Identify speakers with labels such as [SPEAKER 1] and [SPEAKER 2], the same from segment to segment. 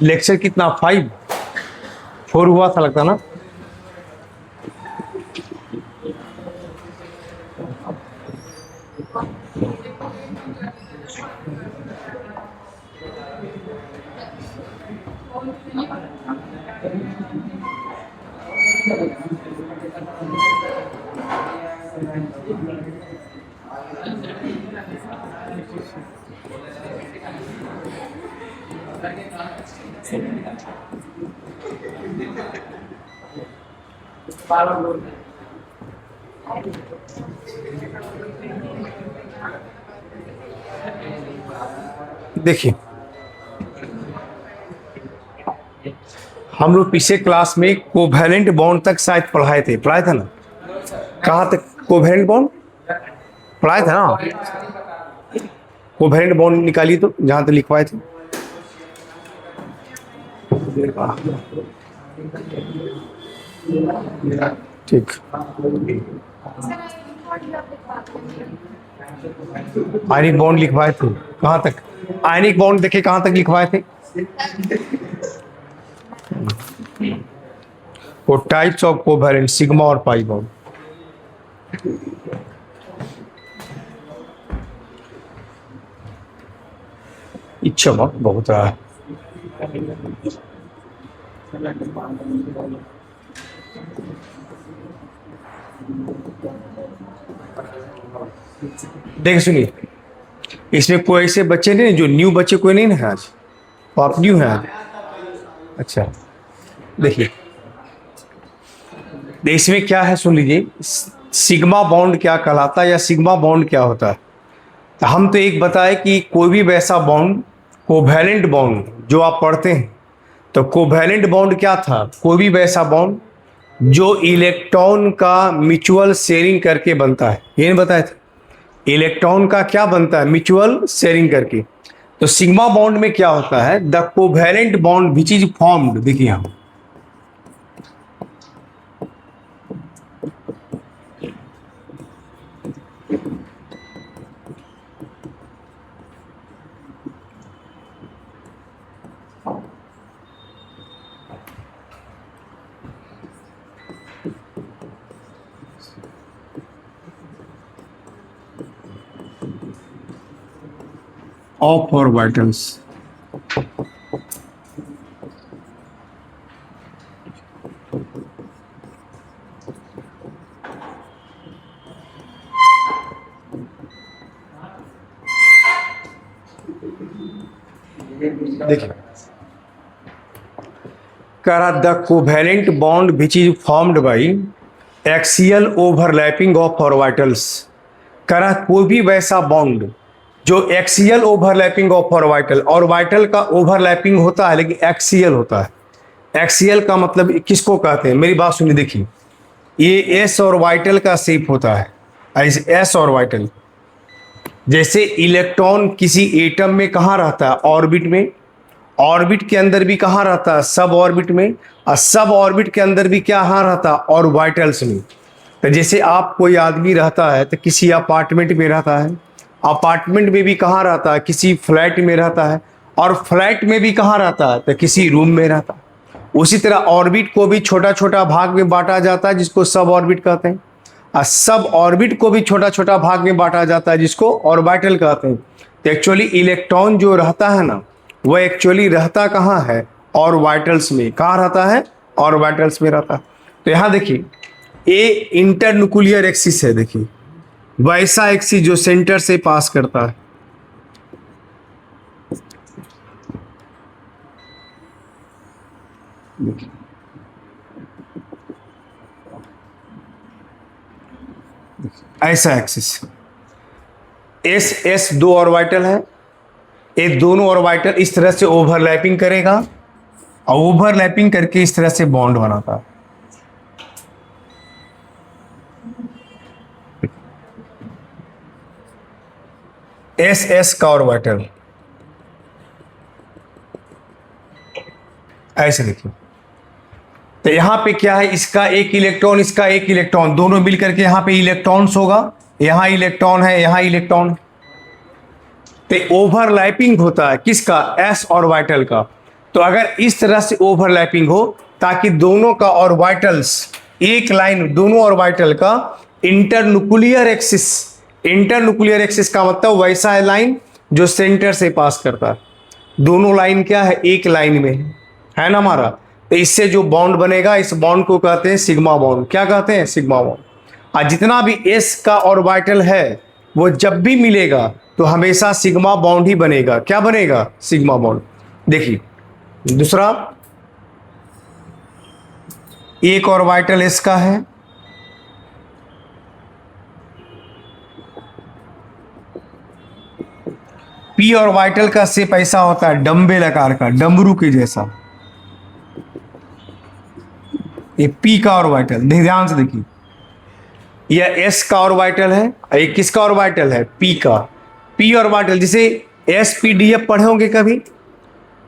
[SPEAKER 1] Lecture कितना 5 4 हुआ था लगता ना। देखिए हम लोग पिछले क्लास में कोवैलेंट बॉन्ड तक शायद पढ़ाए थे ना। कहाँ तक कोवैलेंट बॉन्ड पढ़ाए थे ना। कोवैलेंट बॉन्ड निकालिए तो जहां तक लिखवाए थे। ठीक, आयनिक बॉन्ड लिखवाए थे कहां तक। आयनिक बॉन्ड देखे कहां तक लिखवाए थे। वो टाइप्स ऑफ कोवैलेंट सिग्मा और पाई बॉन्ड। चमक बहुत रहा है। देख सुनिए, इसमें कोई ऐसे बच्चे नहीं जो न्यू बच्चे कोई नहीं है आज। तो आप न्यू हैं आज। अच्छा देखिए, इसमें क्या है सुन लीजिए। सिग्मा बॉन्ड क्या कहलाता है या सिग्मा बॉन्ड क्या होता है। तो हम तो एक बताए कि कोई भी वैसा बॉन्ड कोवैलेंट बॉन्ड जो आप पढ़ते हैं, तो कोवैलेंट बॉन्ड क्या था। कोई भी वैसा बॉन्ड जो इलेक्ट्रॉन का म्यूचुअल शेयरिंग करके बनता है। ये नहीं बताया था, इलेक्ट्रॉन का क्या बनता है म्यूचुअल शेयरिंग करके। तो सिग्मा बॉन्ड में क्या होता है, the covalent bond which is formed. देखिए यहां ऑफ ऑर्बिटल्स। देखिए करा the covalent bond which is formed by axial overlapping of orbitals. करा कोई भी वैसा बॉन्ड जो axial overlapping of orbital, orbital का ओवरलैपिंग होता है लेकिन एक्सियल होता है। एक्सियल का मतलब किसको कहते हैं, मेरी बात सुनिए। देखिए ये एस ऑर्बिटल का शेप होता है, एस ऑर्बिटल। जैसे इलेक्ट्रॉन किसी एटम में कहाँ रहता है, ऑर्बिट में। ऑर्बिट के अंदर भी कहाँ रहता है, सब ऑर्बिट में। और सब ऑर्बिट के अंदर भी क्या कहाँ रहता है, ऑर्बिटल्स में। तो जैसे आप कोई आदमी रहता है तो किसी अपार्टमेंट में रहता है, अपार्टमेंट में भी कहाँ रहता है, किसी फ्लैट में रहता है, और फ्लैट में भी कहाँ रहता है तो किसी रूम में रहता है। उसी तरह ऑर्बिट को भी छोटा छोटा भाग में बांटा जाता है जिसको सब ऑर्बिट कहते हैं, और सब ऑर्बिट को भी छोटा छोटा भाग में बांटा जाता है जिसको ऑर्बिटल कहते हैं। तो एक्चुअली इलेक्ट्रॉन जो रहता है ना, वह एक्चुअली रहता कहाँ है, ऑर्बिटल्स में। कहाँ रहता है, ऑर्बिटल्स में रहता है। तो यहाँ देखिए ए इंटरन्यूक्लियर एक्सिस है। देखिए वैसा एक्सिस जो सेंटर से पास करता है। ऐसा एक्सिस एस दो ऑर्बिटल है, ये दोनों ऑर्बिटल इस तरह से ओवरलैपिंग करेगा और ओवरलैपिंग करके इस तरह से बॉन्ड बनाता है। एस का ऑर्बिटल ऐसे देखिए, तो यहाँ पे क्या है, इसका एक इलेक्ट्रॉन, इसका एक इलेक्ट्रॉन, दोनों मिलकर के यहाँ पे इलेक्ट्रॉन्स होगा, यहाँ इलेक्ट्रॉन है, यहाँ इलेक्ट्रॉन। तो ओवरलैपिंग होता है किसका, एस ऑर्बिटल का। तो अगर इस तरह से ओवरलैपिंग हो ताकि दोनों का ऑर्बिटल्स एक लाइन, दोनों ऑर्बिटल का इंटरन्यूक्लियर एक्सिस, इंटरन्यूक्लियर एक्सिस का मतलब वैसा लाइन जो सेंटर से पास करता है। दोनों लाइन क्या है, एक लाइन में है ना हमारा। तो इससे जो बॉन्ड बनेगा, इस बॉन्ड को कहते हैं सिग्मा बॉन्ड। क्या कहते हैं, सिग्मा बॉन्ड। और जितना भी एस का ऑर्बिटल है वो जब भी मिलेगा तो हमेशा सिग्मा बॉन्ड ही बनेगा। क्या बनेगा, सिग्मा बॉन्ड। देखिए दूसरा, एक ऑर्बिटल एस का है, पी ऑर्बिटल का शेप ऐसा होता है डम्बेल आकार का, डमरू के जैसा। ये पी का ऑर्बिटल, ध्यान से देखिए, यह एस का ऑर्बिटल है, ये किसका ऑर्बिटल है, पी का। पी ऑर्बिटल जिसे एस पी डी एफ पढ़े होंगे कभी,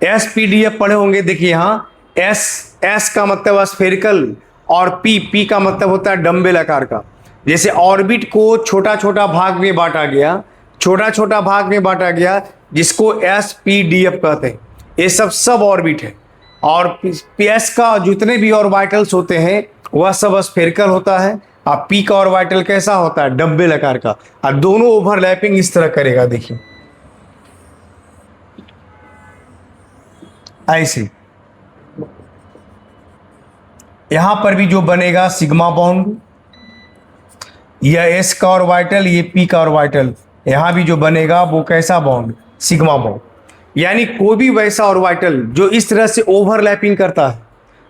[SPEAKER 1] एस पी डी एफ पढ़े होंगे। देखिए यहाँ एस का मतलब स्फेरिकल और पी का मतलब होता है डम्बेल आकार का। जैसे ऑर्बिट को छोटा छोटा भाग में बांटा गया, छोटा छोटा भाग में बांटा गया, जिसको एस पी डी एफ कहते हैं। ये सब ऑर्बिट है। और एस का जितने भी ऑर्बिटल्स होते हैं वह सब स्फेरिकल होता है। अब पी का ऑर्बिटल कैसा होता है, डम्बेल आकार का। और दोनों ओवरलैपिंग इस तरह करेगा, देखिए ऐसे। यहां पर भी जो बनेगा सिग्मा बॉन्ड, यह एस का ऑर्बिटल, ये पी का ऑर्बिटल, यहां भी जो बनेगा वो कैसा बॉन्ड, सिग्मा बॉन्ड। यानी कोई भी वैसा ऑर्बिटल जो इस तरह से ओवरलैपिंग करता है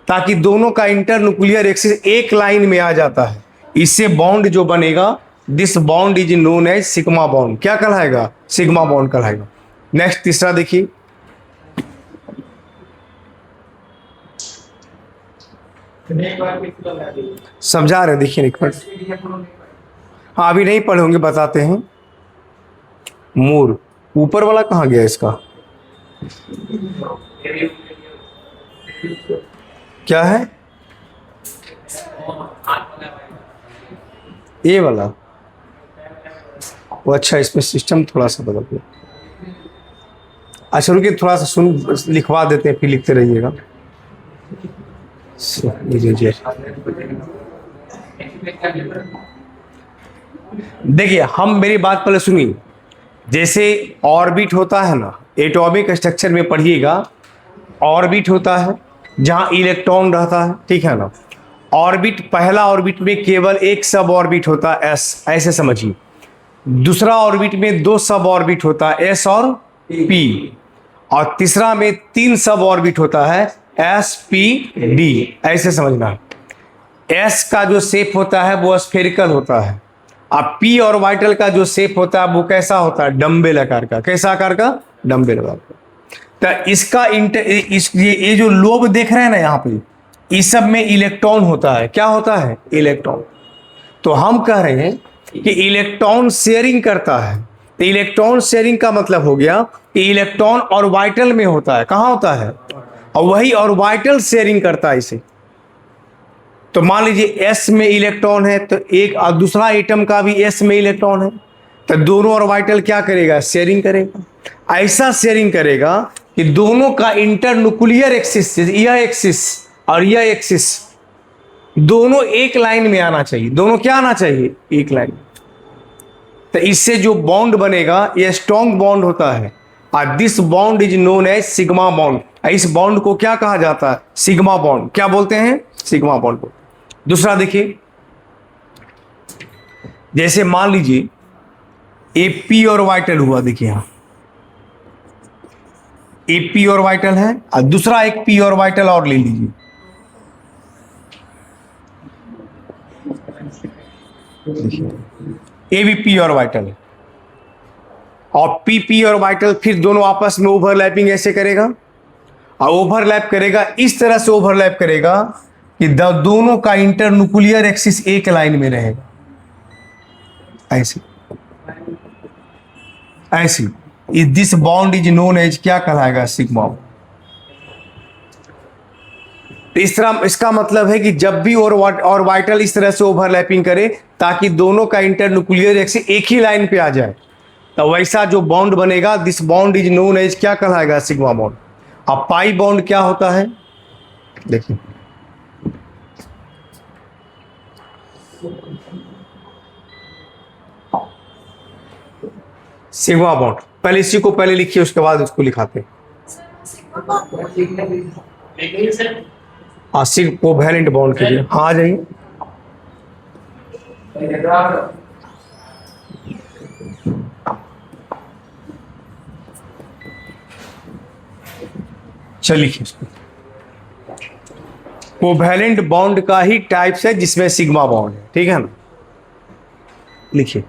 [SPEAKER 1] ताकि दोनों का इंटरन्यूक्लियर एक्सिस एक लाइन में आ जाता है, इससे बॉन्ड जो बनेगा, this bond is known as sigma bond. क्या कहलाएगा, सिग्मा बॉन्ड कहलाएगा। नेक्स्ट तीसरा देखिए, समझा रहे, देखिए एक मिनट। हाँ अभी नहीं पढ़े होंगे, बताते हैं। मोर ऊपर वाला कहाँ गया इसका, क्या है, ये वाला वो। अच्छा इसमें सिस्टम थोड़ा सा बदल गया। अच्छा रुकिए थोड़ा सा लिखवा देते हैं, फिर लिखते रहिएगा। देखिए हम मेरी बात पहले सुनिए। जैसे ऑर्बिट होता है ना, एटॉमिक स्ट्रक्चर में पढ़िएगा, ऑर्बिट होता है जहां इलेक्ट्रॉन रहता है, ठीक है ना। ऑर्बिट, पहला ऑर्बिट में केवल एक सब ऑर्बिट होता है एस, ऐसे समझिए। दूसरा ऑर्बिट में दो सब ऑर्बिट होता है एस और पी, और तीसरा में तीन सब ऑर्बिट होता है एस पी डी, ऐसे समझना है। एस का जो शेप होता है वो स्फेरिकल होता है, अब पी ऑर्बिटल का जो शेप होता है वो कैसा होता है, डम्बेल आकार का। कैसा आकार का, डम्बेल आकार का। तो इसका ये जो लोब देख रहे हैं ना यहाँ पे, इस सब में इलेक्ट्रॉन होता है। क्या होता है, इलेक्ट्रॉन। तो हम कह रहे हैं कि इलेक्ट्रॉन शेयरिंग करता है। तो इलेक्ट्रॉन शेयरिंग का मतलब हो गया कि इलेक्ट्रॉन ऑर्बिटल में होता है। कहाँ होता है, और वही ऑर्बिटल शेयरिंग करता है इसे। तो मान लीजिए एस में इलेक्ट्रॉन है तो एक, और दूसरा एटम का भी एस में इलेक्ट्रॉन है, तो दोनों ऑर्बिटल क्या करेगा, शेयरिंग करेगा। ऐसा शेयरिंग करेगा कि दोनों का इंटरन्यूक्लियर एक्सिस, यह एक्सिस और यह एक्सिस दोनों एक लाइन में आना चाहिए। दोनों क्या आना चाहिए, एक लाइन। तो इससे जो बॉन्ड बनेगा यह स्ट्रॉन्ग बॉन्ड होता है, और this bond is known as sigma bond. इस बॉन्ड को क्या कहा जाता है, सिग्मा बॉन्ड। क्या बोलते हैं, सिग्मा बॉन्ड को। दूसरा देखिए, जैसे मान लीजिए ए पी ऑर्बिटल हुआ, देखिए यहां ए पी ऑर्बिटल है, और दूसरा एक पी ऑर्बिटल और ले लीजिए। ए भी पी ऑर्बिटल है, और पी ऑर्बिटल फिर दोनों आपस में ओवरलैपिंग ऐसे करेगा, और ओवरलैप करेगा, इस तरह से ओवरलैप करेगा कि दोनों का इंटरन्यूक्लियर एक्सिस एक लाइन में रहेगा, ऐसे ऐसे। This bond is known as, क्या कहलाएगा, सिग्मा। तो इस तरह इसका मतलब है कि जब भी ऑर्बिटल इस तरह से ओवरलैपिंग करे ताकि दोनों का इंटरन्यूक्लियर एक्सिस एक ही लाइन पे आ जाए, तो वैसा जो बॉन्ड बनेगा, this bond is known as, क्या कहलाएगा, सिग्मा बॉन्ड। अब पाई बॉन्ड क्या होता है, देखिए सिग्मा बॉन्ड, पहले इसी को पहले लिखिए उसके बाद उसको लिखाते हैं। सिर्फ कोवैलेंट बॉन्ड के लिए, हाँ आ जाइए। चलिए इसको, कोवैलेंट बॉन्ड का ही टाइप्स है जिसमें सिग्मा बॉन्ड है, ठीक है ना, लिखिए।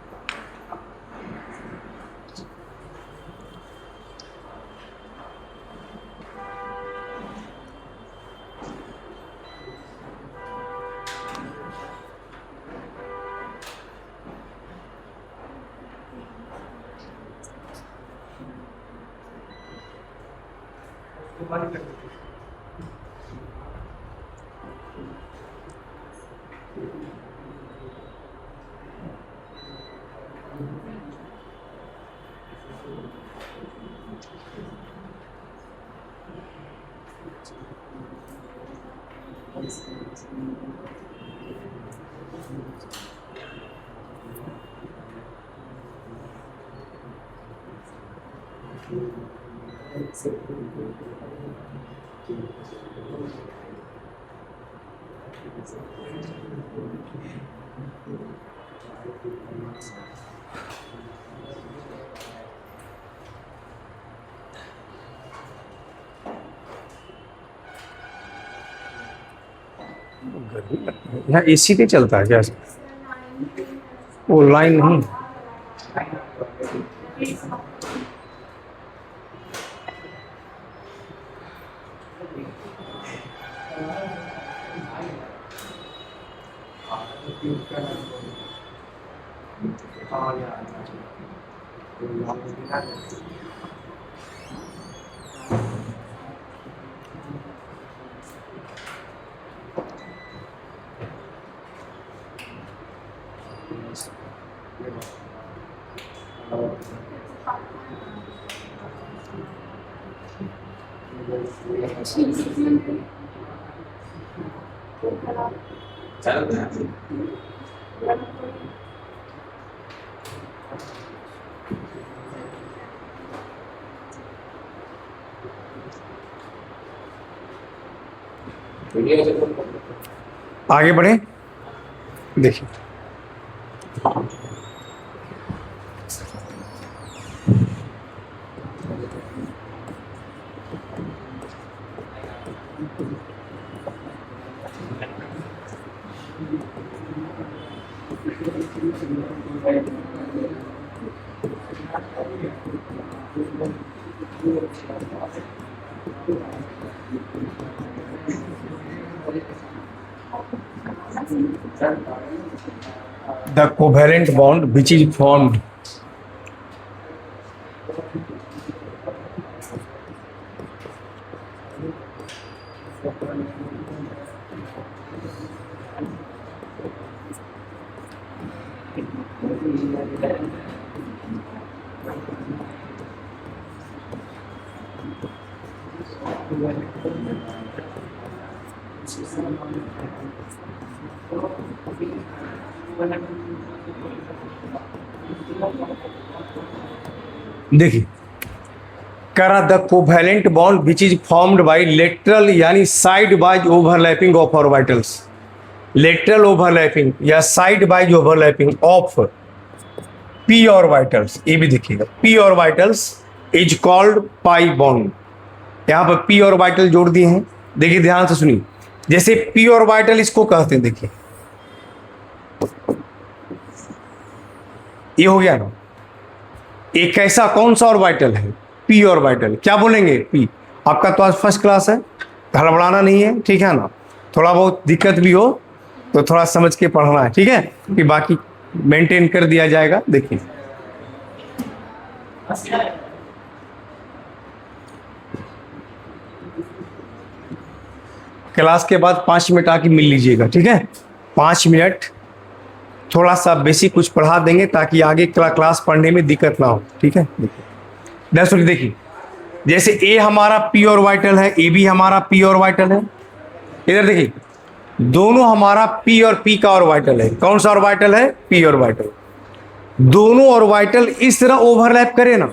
[SPEAKER 1] यहाँ एसी नहीं चलता है क्या, वो लाइन नहीं, आगे बढ़े, देखिए the covalent bond which is formed देखिए, करा the covalent bond which is formed by lateral यानी side wise overlapping of orbitals, lateral overlapping या side wise overlapping of P orbitals, ये भी देखिएगा, P orbitals is called pi bond. यहां पर P orbital जोड़ दिए हैं, देखिए ध्यान से सुनिए, जैसे पी ऑर्बिटल इसको कहते हैं, देखिए ये हो गया ना, एक ऐसा कौन सा ऑर्बिटल है, पी ऑर्बिटल, क्या बोलेंगे, पी। आपका तो आज फर्स्ट क्लास है, हड़बड़ाना नहीं है, ठीक है ना, थोड़ा बहुत दिक्कत भी हो तो थोड़ा समझ के पढ़ना है, ठीक है, कि बाकी मेंटेन कर दिया जाएगा। देखिए क्लास के बाद 5 मिनट आके मिल लीजिएगा, ठीक है? 5 मिनट थोड़ा सा बेसिक कुछ पढ़ा देंगे ताकि आगे क्लास पढ़ने में दिक्कत ना हो, ठीक है? देखिए, जैसे ए हमारा पी ऑर्बिटल है, ए भी हमारा पी ऑर्बिटल है। इधर देखिए, दोनों हमारा पी और पी का ऑर्बिटल है। कौन सा ऑर्बिटल है? P orbital. दोनों ऑर्बिटल इस तरह ओवरलैप करे ना,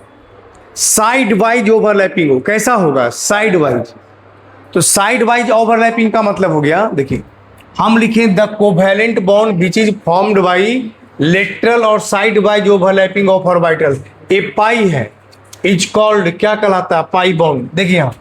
[SPEAKER 1] साइड वाइज ओवरलैपिंग हो। कैसा होगा? Side wise. तो साइड वाइज ओवरलैपिंग का मतलब हो गया, देखिए हम लिखें the covalent bond which is formed by lateral और side wise overlapping of orbital a pi है, इज कॉल्ड, क्या कहलाता है? Pi bond. देखिए यहां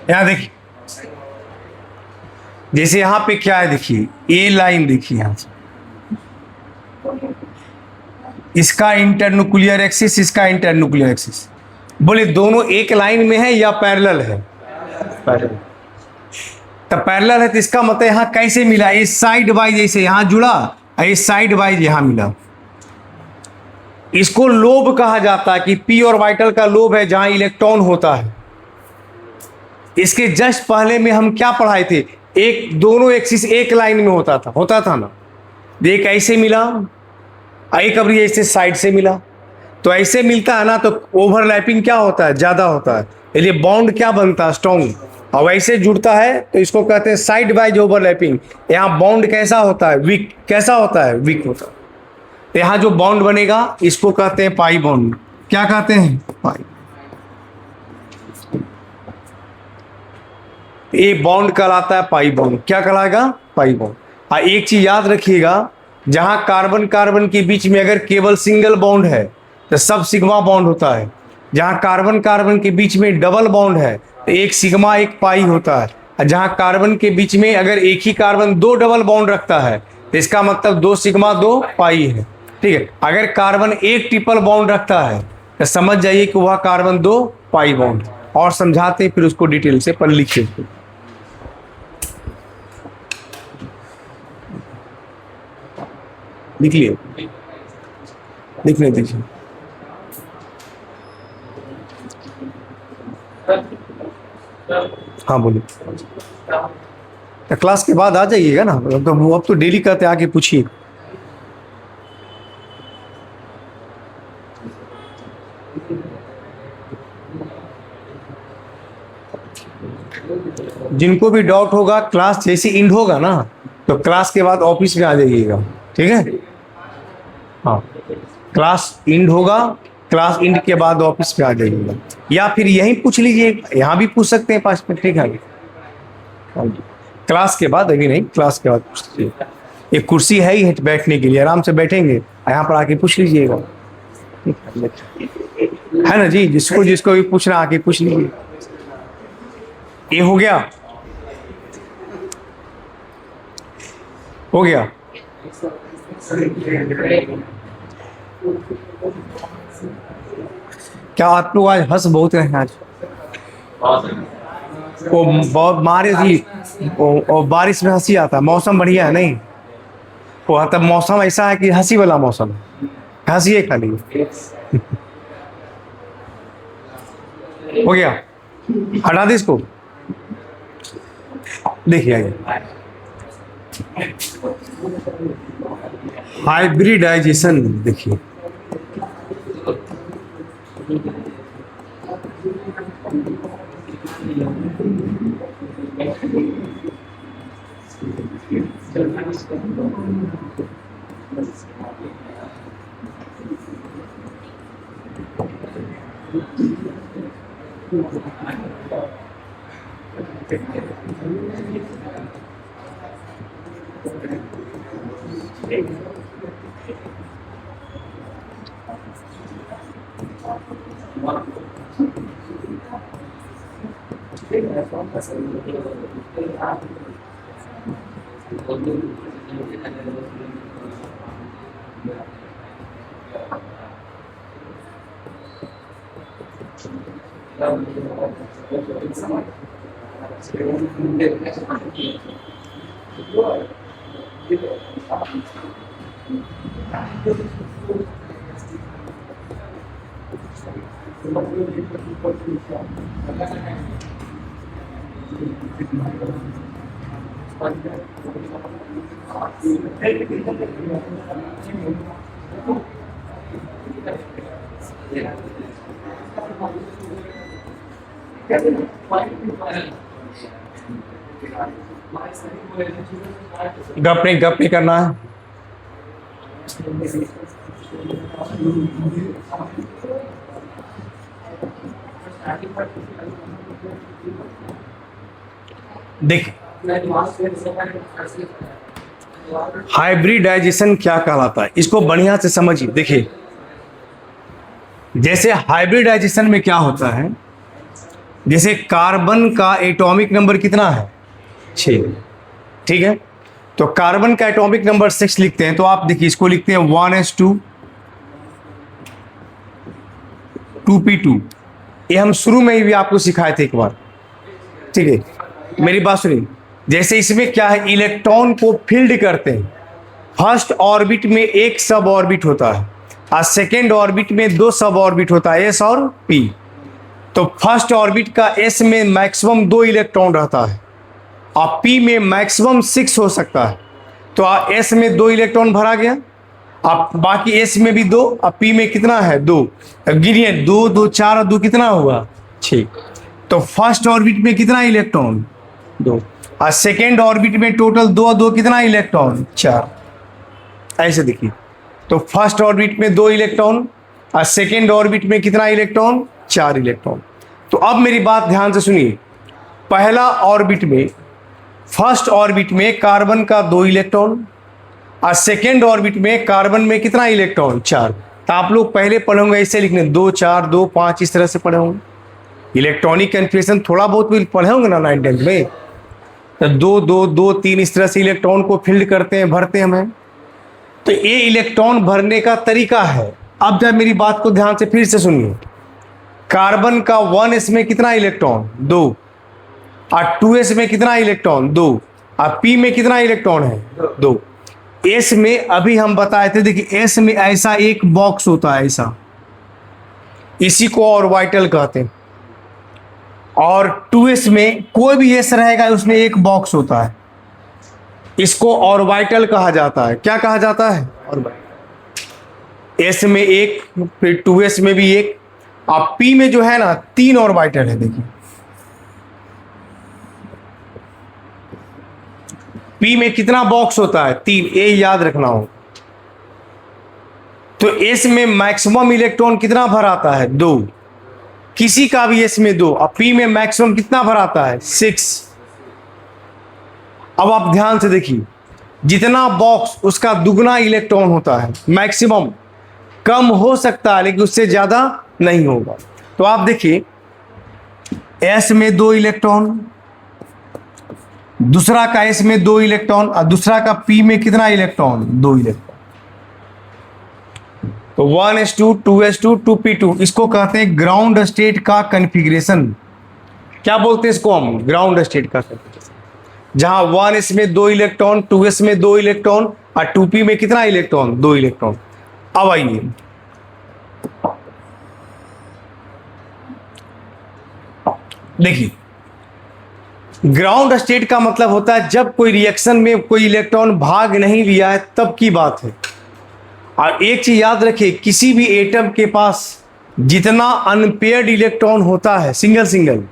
[SPEAKER 1] यहां देखिए, जैसे यहां पे क्या है, देखिए ए लाइन देखिए यहां से, इसका इंटरन्यूक्लियर एक्सिस, इसका इंटरन्यूक्लियर एक्सिस। बोले दोनों एक लाइन में है या पैरेलल है? पैरेलल। तो पैरेलल है तो इसका मतलब यहां कैसे मिला? इस साइड वाइज ऐसे यहां जुड़ा, इस साइड वाइज यहां मिला। इसको लोब कहा जाता है कि पी ऑर्बिटल का लोब है जहां इलेक्ट्रॉन होता है। इसके जस्ट पहले में हम क्या पढ़ाए थे? एक दोनों एक्सिस एक लाइन में होता था ना। एक ऐसे मिला, एक अभी ऐसे साइड से मिला। तो ऐसे मिलता है ना तो ओवरलैपिंग क्या होता है? ज्यादा होता है, इसलिए बॉन्ड क्या बनता है? स्ट्रॉन्ग। और ऐसे जुड़ता है तो इसको कहते हैं साइड वाइज ओवरलैपिंग। यहाँ बॉन्ड कैसा होता है? वीक। कैसा होता है? वीक होता है। तो यहाँ जो बॉन्ड बनेगा इसको कहते हैं पाई बॉन्ड। क्या कहते हैं? पाई। ये बॉन्ड कहलाता है पाई बॉन्ड। क्या कहलाएगा? Pi bond. एक चीज याद रखिएगा, जहां कार्बन कार्बन के बीच में अगर केवल सिंगल बॉन्ड है तो सब सिग्मा बॉन्ड होता है। जहां कार्बन कार्बन के बीच में डबल बॉन्ड है तो एक सिग्मा एक पाई होता है। जहां कार्बन के बीच में अगर एक ही कार्बन दो डबल बॉन्ड रखता है तो इसका मतलब दो सिग्मा दो पाई है, ठीक है? अगर कार्बन एक ट्रिपल बॉन्ड रखता है तो समझ जाइए कि वह कार्बन दो पाई बॉन्ड। और समझाते फिर उसको डिटेल से पर लिखिए, लिखिए, लिखने दीजिए। हाँ बोलिए। तो क्लास के बाद आ जाइएगा ना, तो अब तो डेली कहते आके पूछिए। जिनको भी डाउट होगा, क्लास जैसे इंड होगा ना तो क्लास के बाद ऑफिस में आ जाइएगा, ठीक है? हाँ, क्लास इंड होगा, क्लास इंड के बाद ऑफिस में आ जाइएगा, या फिर यहीं पूछ लीजिए, यहाँ भी पूछ सकते हैं 5 मिनट, ठीक है? क्लास के बाद, अभी नहीं, क्लास के बाद पूछ लीजिए। एक कुर्सी है ही बैठने के लिए, आराम से बैठेंगे, यहाँ पर आके पूछ लीजिएगा, है ना जी? जिसको जिसको भी पूछना आके पूछ लीजिए। ये हो गया, हो गया। क्या आप लोग आज हंस बहुत रहे हैं? आज वो बहुत मारे थी, और बारिश में हंसी आता है। मौसम बढ़िया है नहीं? वो तब मौसम ऐसा है कि हंसी वाला मौसम है, हंसी खाली। हो गया, हटा दे इसको। देखिए हाइब्रिडाइजेशन, देखिए गप नहीं करना है। देख, हाइब्रिडाइजेशन क्या कहलाता है, इसको बढ़िया से समझिए। देखिए, जैसे हाइब्रिडाइजेशन में क्या होता है, जैसे कार्बन का एटॉमिक नंबर कितना है, 6, ठीक है। तो कार्बन का एटॉमिक नंबर 6 लिखते हैं, तो आप देखिए इसको लिखते हैं 1s2 2p2। ये हम शुरू में ही भी आपको सिखाए थे एक बार, ठीक है। मेरी बात सुनिए, जैसे इसमें क्या है, इलेक्ट्रॉन को फील्ड करते हैं। फर्स्ट ऑर्बिट में एक सब ऑर्बिट होता है और सेकेंड ऑर्बिट में 2 सब ऑर्बिट होता है, एस और पी। तो फर्स्ट ऑर्बिट का एस में मैक्सिमम 2 इलेक्ट्रॉन रहता है और पी में मैक्सिमम 6 हो सकता है। तो एस में 2 इलेक्ट्रॉन भरा गया, अब बाकी एस में भी 2, अब पी में कितना है, 2। गिनिए, 2 2 4 और 2 कितना हुआ, 6। तो फर्स्ट ऑर्बिट में कितना इलेक्ट्रॉन, 2, और सेकेंड ऑर्बिट में टोटल 2 और 2 कितना इलेक्ट्रॉन, 4। ऐसे देखिए, तो फर्स्ट ऑर्बिट में 2 इलेक्ट्रॉन और सेकेंड ऑर्बिट में कितना इलेक्ट्रॉन, 4 इलेक्ट्रॉन। तो अब मेरी बात ध्यान से सुनिए, पहला ऑर्बिट में, फर्स्ट ऑर्बिट में कार्बन का 2 इलेक्ट्रॉन और सेकेंड ऑर्बिट में कार्बन में कितना इलेक्ट्रॉन, 4। तो आप लोग पहले पढ़े होंगे ऐसे लिखने, 2 4 2 5, इस तरह से पढ़े होंगे। इलेक्ट्रॉनिक कन्फ्यूजन थोड़ा बहुत भी पढ़े होंगे ना 9th 10th में। तो 2 2 2 3 इस तरह से इलेक्ट्रॉन को फील्ड करते हैं, भरते हैं हमें। तो ये इलेक्ट्रॉन भरने का तरीका है। अब जब मेरी बात को ध्यान से फिर से सुनिए, कार्बन का 1s में कितना इलेक्ट्रॉन, 2, और 2s में कितना इलेक्ट्रॉन, 2, और p में कितना इलेक्ट्रॉन है, 2। s में अभी हम बताए थे, देखिए s में ऐसा एक बॉक्स होता है, ऐसा, इसी को ऑर्बिटल कहते हैं। और 2s में कोई भी s रहेगा उसमें एक बॉक्स होता है, इसको ऑर्बिटल कहा जाता है। क्या कहा जाता है, ऑर्बिटल। s में एक, फिर 2s में भी एक, अब p में जो है ना 3 ऑर्बिटल है। देखिए p में कितना बॉक्स होता है, 3, ये याद रखना हो। तो s में मैक्सिमम इलेक्ट्रॉन कितना भर आता है, 2, किसी का भी s में 2, और p में मैक्सिमम कितना भर आता है, 6। अब आप ध्यान से देखिए, जितना बॉक्स उसका दुगना इलेक्ट्रॉन होता है, मैक्सिमम। कम हो सकता है लेकिन उससे ज्यादा नहीं होगा। तो आप देखिए, s में 2 इलेक्ट्रॉन, दूसरा का s में 2 इलेक्ट्रॉन, और दूसरा का p में कितना इलेक्ट्रॉन, 2 इलेक्ट्रॉन। तो 1s2 2s2 2p2, इसको कहते हैं ग्राउंड स्टेट का कॉन्फ़िगरेशन। क्या बोलते हैं इसको हम, ग्राउंड स्टेट का कॉन्फ़िगरेशन। जहां 1s में 2 इलेक्ट्रॉन, 2s में 2 इलेक्ट्रॉन और 2p में कितना इलेक्ट्रॉन, 2 इलेक्ट्रॉन। अब आइए, देखिए, ग्राउंड स्टेट का मतलब होता है जब कोई रिएक्शन में कोई इलेक्ट्रॉन भाग नहीं लिया है, तब की बात है। और एक चीज याद रखिए, किसी भी एटम के पास जितना अनपेयर्ड इलेक्ट्रॉन होता है, सिंगल सिंगल,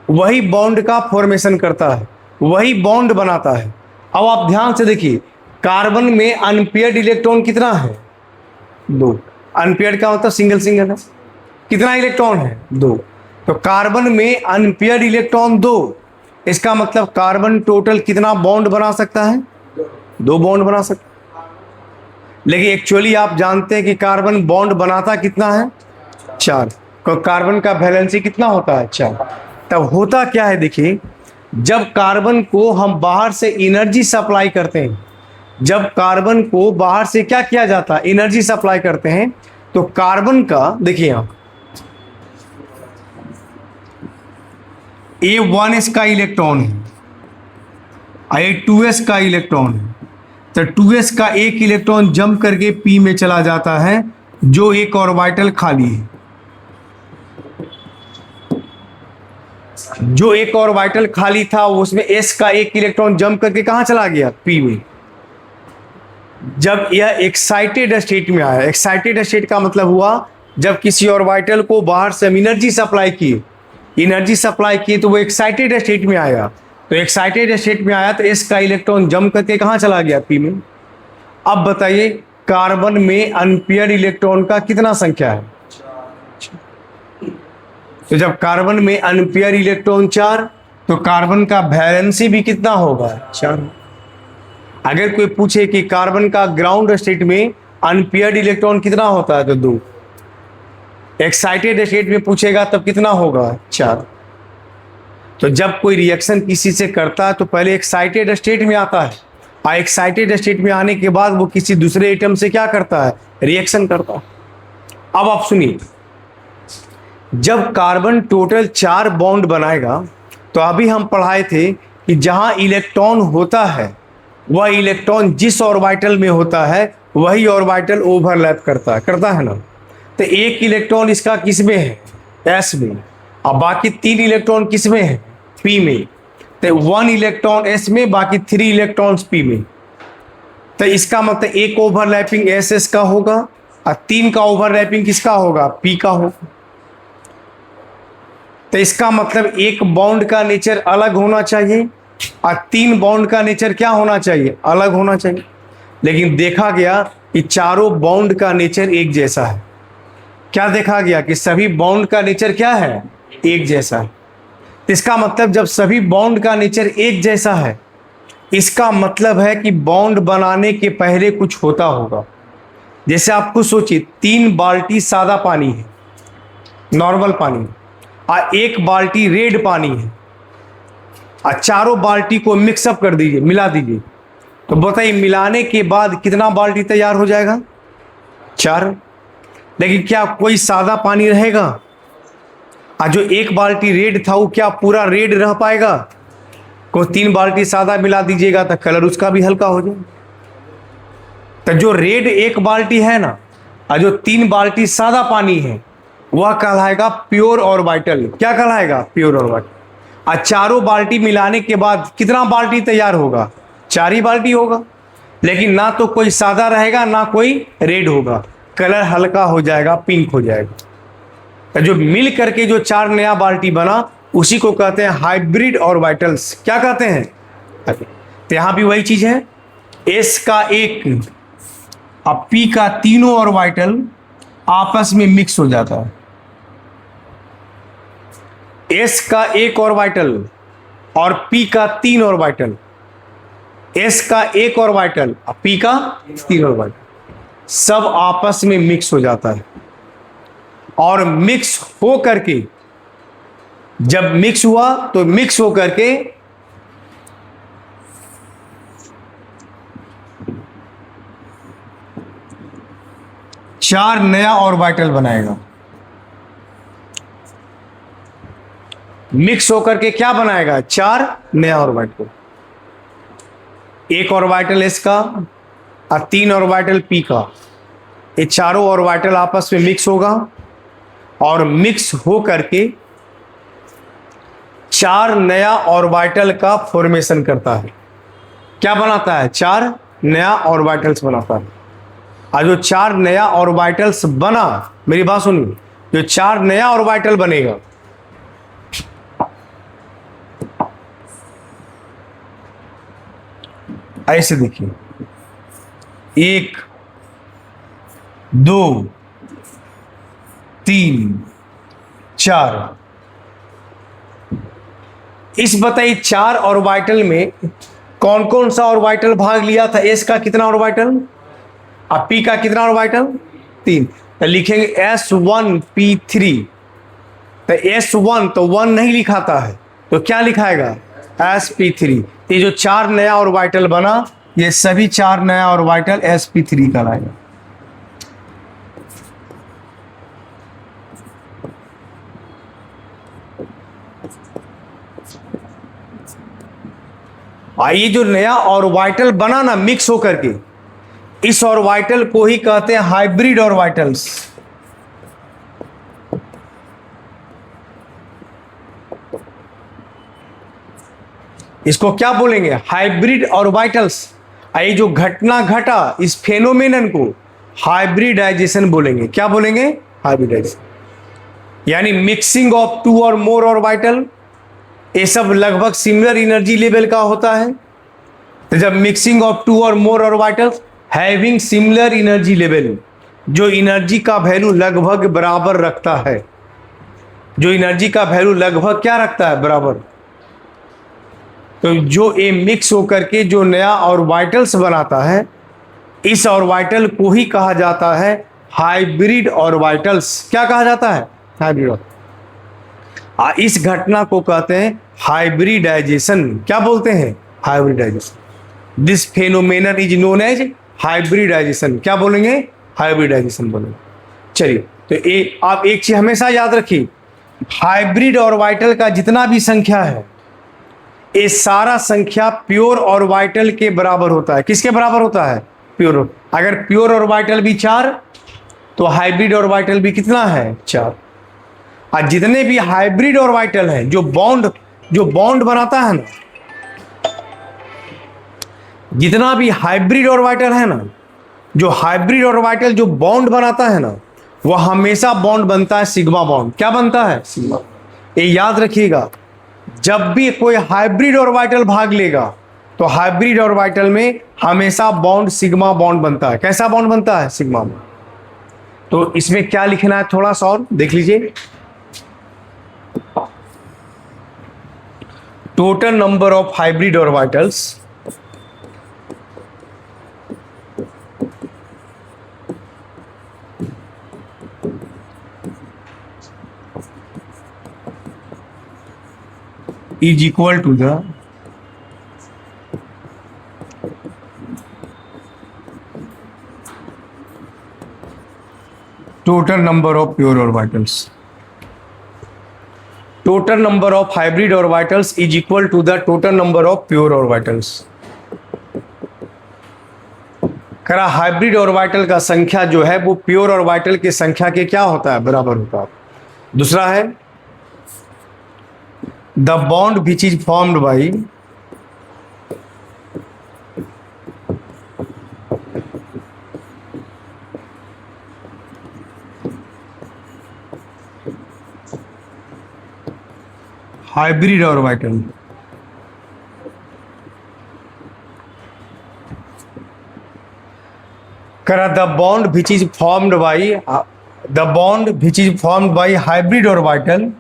[SPEAKER 1] वही बॉन्ड का फॉर्मेशन करता है, वही बॉन्ड बनाता है। अब आप ध्यान से देखिए, कार्बन में अनपेयर्ड इलेक्ट्रॉन कितना है, 2। अनपेयर्ड का मतलब सिंगल सिंगल है, कितना इलेक्ट्रॉन है, 2। तो कार्बन में अनपेयर्ड इलेक्ट्रॉन 2, इसका मतलब कार्बन टोटल कितना बॉन्ड बना सकता है, 2 बॉन्ड बना सकता है। लेकिन एक्चुअली आप जानते हैं कि कार्बन बॉन्ड बनाता कितना है, 4। कार्बन का वैलेंसी कितना होता है, 4। तब होता क्या है देखिए, जब कार्बन को हम बाहर से एनर्जी सप्लाई करते हैं, जब कार्बन को बाहर से क्या किया जाता है, एनर्जी सप्लाई करते हैं, तो कार्बन का देखिए यहां A1s का इलेक्ट्रॉन है, A2s का इलेक्ट्रॉन है, तो 2s का एक इलेक्ट्रॉन जंप करके P में चला जाता है, जो एक ऑर्बिटल खाली है, जो एक ऑर्बिटल खाली था उसमें s का एक इलेक्ट्रॉन जंप करके कहां चला गया, P में। जब यह एक्साइटेड स्टेट में आया, एक्साइटेड स्टेट का मतलब हुआ जब किसी ऑर्बिटल को बाहर से एनर्जी सप्लाई की, एनर्जी सप्लाई की तो वो एक्साइटेड स्टेट में आया, तो एक्साइटेड स्टेट में आया तो s का इलेक्ट्रॉन जंप करके कहां चला गया, P में। अब बताइए कार्बन में अनपेयर इलेक्ट्रॉन का कितना संख्या है, तो जब कार्बन में अनपेयर इलेक्ट्रॉन 4, तो कार्बन का वैलेंसी भी कितना होगा, 4। अगर कोई पूछे कि कार्बन का ग्राउंड स्टेट में अनपेयर्ड इलेक्ट्रॉन कितना होता है, तो 2। एक्साइटेड स्टेट में पूछेगा तब कितना होगा, 4। तो जब कोई रिएक्शन किसी से करता है तो पहले एक्साइटेड स्टेट में आता है, और एक्साइटेड स्टेट में आने के बाद वो किसी दूसरे एटम से क्या करता है, रिएक्शन करता है। अब आप सुनिए, जब कार्बन टोटल 4 बॉन्ड बनाएगा, तो अभी हम पढ़ाए थे कि जहां इलेक्ट्रॉन होता है वह इलेक्ट्रॉन जिस ऑर्बिटल में होता है वही ऑर्बिटल ओवरलैप करता है ना। तो एक इलेक्ट्रॉन इसका किस में है, s में, और बाकी 3 इलेक्ट्रॉन किस में है, p में। तो 1 इलेक्ट्रॉन s में, बाकी 3 इलेक्ट्रॉन्स p में। तो इसका मतलब एक ओवरलैपिंग ss का होगा और 3 का ओवरलैपिंग किसका होगा, p का होगा। तो इसका मतलब एक बॉन्ड का नेचर अलग होना चाहिए और 3 बॉन्ड का नेचर क्या होना चाहिए, अलग होना चाहिए। लेकिन देखा गया कि चारों बॉन्ड का नेचर एक जैसा है। क्या देखा गया कि सभी बॉन्ड का नेचर क्या है, एक जैसा है। इसका मतलब जब सभी बॉन्ड का नेचर एक जैसा है, इसका मतलब है कि बॉन्ड बनाने के पहले कुछ होता होगा। जैसे आप खुद सोचिए, 3 बाल्टी सादा पानी है, नॉर्मल पानी, और 1 बाल्टी रेड पानी है, और चारों बाल्टी को मिक्सअप कर दीजिए, मिला दीजिए, तो बताइए मिलाने के बाद कितना बाल्टी तैयार हो जाएगा, 4। लेकिन क्या कोई सादा पानी रहेगा, और जो 1 बाल्टी रेड था वो क्या पूरा रेड रह पाएगा। को 3 बाल्टी सादा मिला दीजिएगा तो कलर उसका भी हल्का हो जाएगा। तो जो रेड 1 बाल्टी है ना, और जो 3 बाल्टी सादा पानी है, वह कहलाएगा प्योर ऑर्बिटल। क्या कहलाएगा, प्योर ऑर्बिटल। और चारों बाल्टी मिलाने के बाद कितना बाल्टी तैयार होगा, 4 ही बाल्टी होगा। लेकिन ना तो कोई सादा रहेगा ना कोई रेड होगा, कलर हल्का हो जाएगा, पिंक हो जाएगा। तो जो मिल करके जो 4 नया बाल्टी बना उसी को कहते हैं हाइब्रिड ऑर्बिटल्स। क्या कहते हैं, तो यहां भी वही चीज है, s का एक और p का तीनों ऑर्बिटल आपस में मिक्स हो जाता है। s का एक ऑर्बिटल और p का 3 ऑर्बिटल, s का एक ऑर्बिटल और p का 3 ऑर्बिटल, सब आपस में मिक्स हो जाता है। और मिक्स हो करके, जब मिक्स हुआ तो मिक्स हो करके चार नया ऑर्बिटल बनाएगा। मिक्स होकर के क्या बनाएगा, 4 नया ऑर्बिटल। एक ऑर्बिटल s का और 3 ऑर्बिटल p का, ये चारों ऑर्बिटल आपस में मिक्स होगा और मिक्स हो करके 4 नया ऑर्बिटल का फॉर्मेशन करता है। क्या बनाता है, 4 नया ऑर्बिटल्स बनाता है। और जो 4 नया ऑर्बिटल्स बना, मेरी बात सुनिए, जो 4 नया ऑर्बिटल बनेगा, ऐसे देखिए, 1 2 3 4। इस बताइए 4 ऑर्बिटल में कौन कौन सा ऑर्बिटल भाग लिया था, s का कितना ऑर्बिटल और p का कितना ऑर्बिटल, 3। तो लिखेंगे s1p3, तो S1 तो 1 नहीं लिखाता है, तो क्या लिखाएगा? sp3। ये जो 4 नया ऑर्बिटल बना, ये सभी 4 नया ऑर्बिटल sp3 कहलाएगा। ये जो नया ऑर्बिटल बना ना मिक्स होकर के, इस ऑर्बिटल को ही कहते हैं हाइब्रिड ऑर्बिटल्स। इसको क्या बोलेंगे? Hybrid orbitals. ये जो घटना घटा, इस फेनोमेनन को हाइब्रिडाइजेशन बोलेंगे। क्या बोलेंगे? हाइब्रिडाइजेशन। यानी mixing of 2 or more orbital, ये सब लगभग सिमिलर एनर्जी लेवल का होता है। तो जब mixing of 2 or more orbitals having similar energy level, जो एनर्जी का वैल्यू लगभग बराबर रखता है, जो एनर्जी का वैल्यू लगभग क्या रखता है? बराबर। तो जो ये मिक्स होकर के जो नया ऑर्बिटल्स बनाता है, इस ऑर्बिटल को ही कहा जाता है हाइब्रिड ऑर्बिटल्स। क्या कहा जाता है? हाइब्रिड। इस घटना को कहते हैं हाइब्रिडाइजेशन। क्या बोलते हैं? Hybridisation. This phenomenon is known as hybridisation. क्या बोलेंगे? हाइब्रिडाइजेशन बोलेंगे। चलिए, तो ये आप एक चीज हमेशा याद रखिए, हाइब्रिड ऑर्बिटल का जितना भी संख्या है, ये सारा संख्या प्योर ऑर्बिटल के बराबर होता है। किसके बराबर होता है? प्योर। अगर प्योर ऑर्बिटल भी 4, तो हाइब्रिड ऑर्बिटल भी कितना है? 4। और जितने भी हाइब्रिड ऑर्बिटल हैं, जो बॉन्ड बनाता है ना, जितना भी हाइब्रिड ऑर्बिटल है ना, जो हाइब्रिड ऑर्बिटल जो बॉन्ड बनाता है ना, वह हमेशा बॉन्ड बनता है सिग्मा बॉन्ड। क्या बनता है? सिग्मा। ये याद रखिएगा, जब भी कोई हाइब्रिड ऑर्बिटल भाग लेगा, तो हाइब्रिड ऑर्बिटल में हमेशा बॉन्ड सिग्मा बॉन्ड बनता है। कैसा बॉन्ड बनता है? Sigma bond. तो इसमें क्या लिखना है थोड़ा सा और देख लीजिए। Total number of hybrid orbitals is equal to the total number of pure orbitals. Total number of hybrid orbitals is equal to the total number of pure orbitals. करा हाइब्रिड ऑर्बिटल का संख्या जो है वो प्योर ऑर्बिटल की संख्या के क्या होता है? बराबर होता है। दूसरा है the bond which is formed by hybrid orbital. करा the bond which is formed by hybrid orbital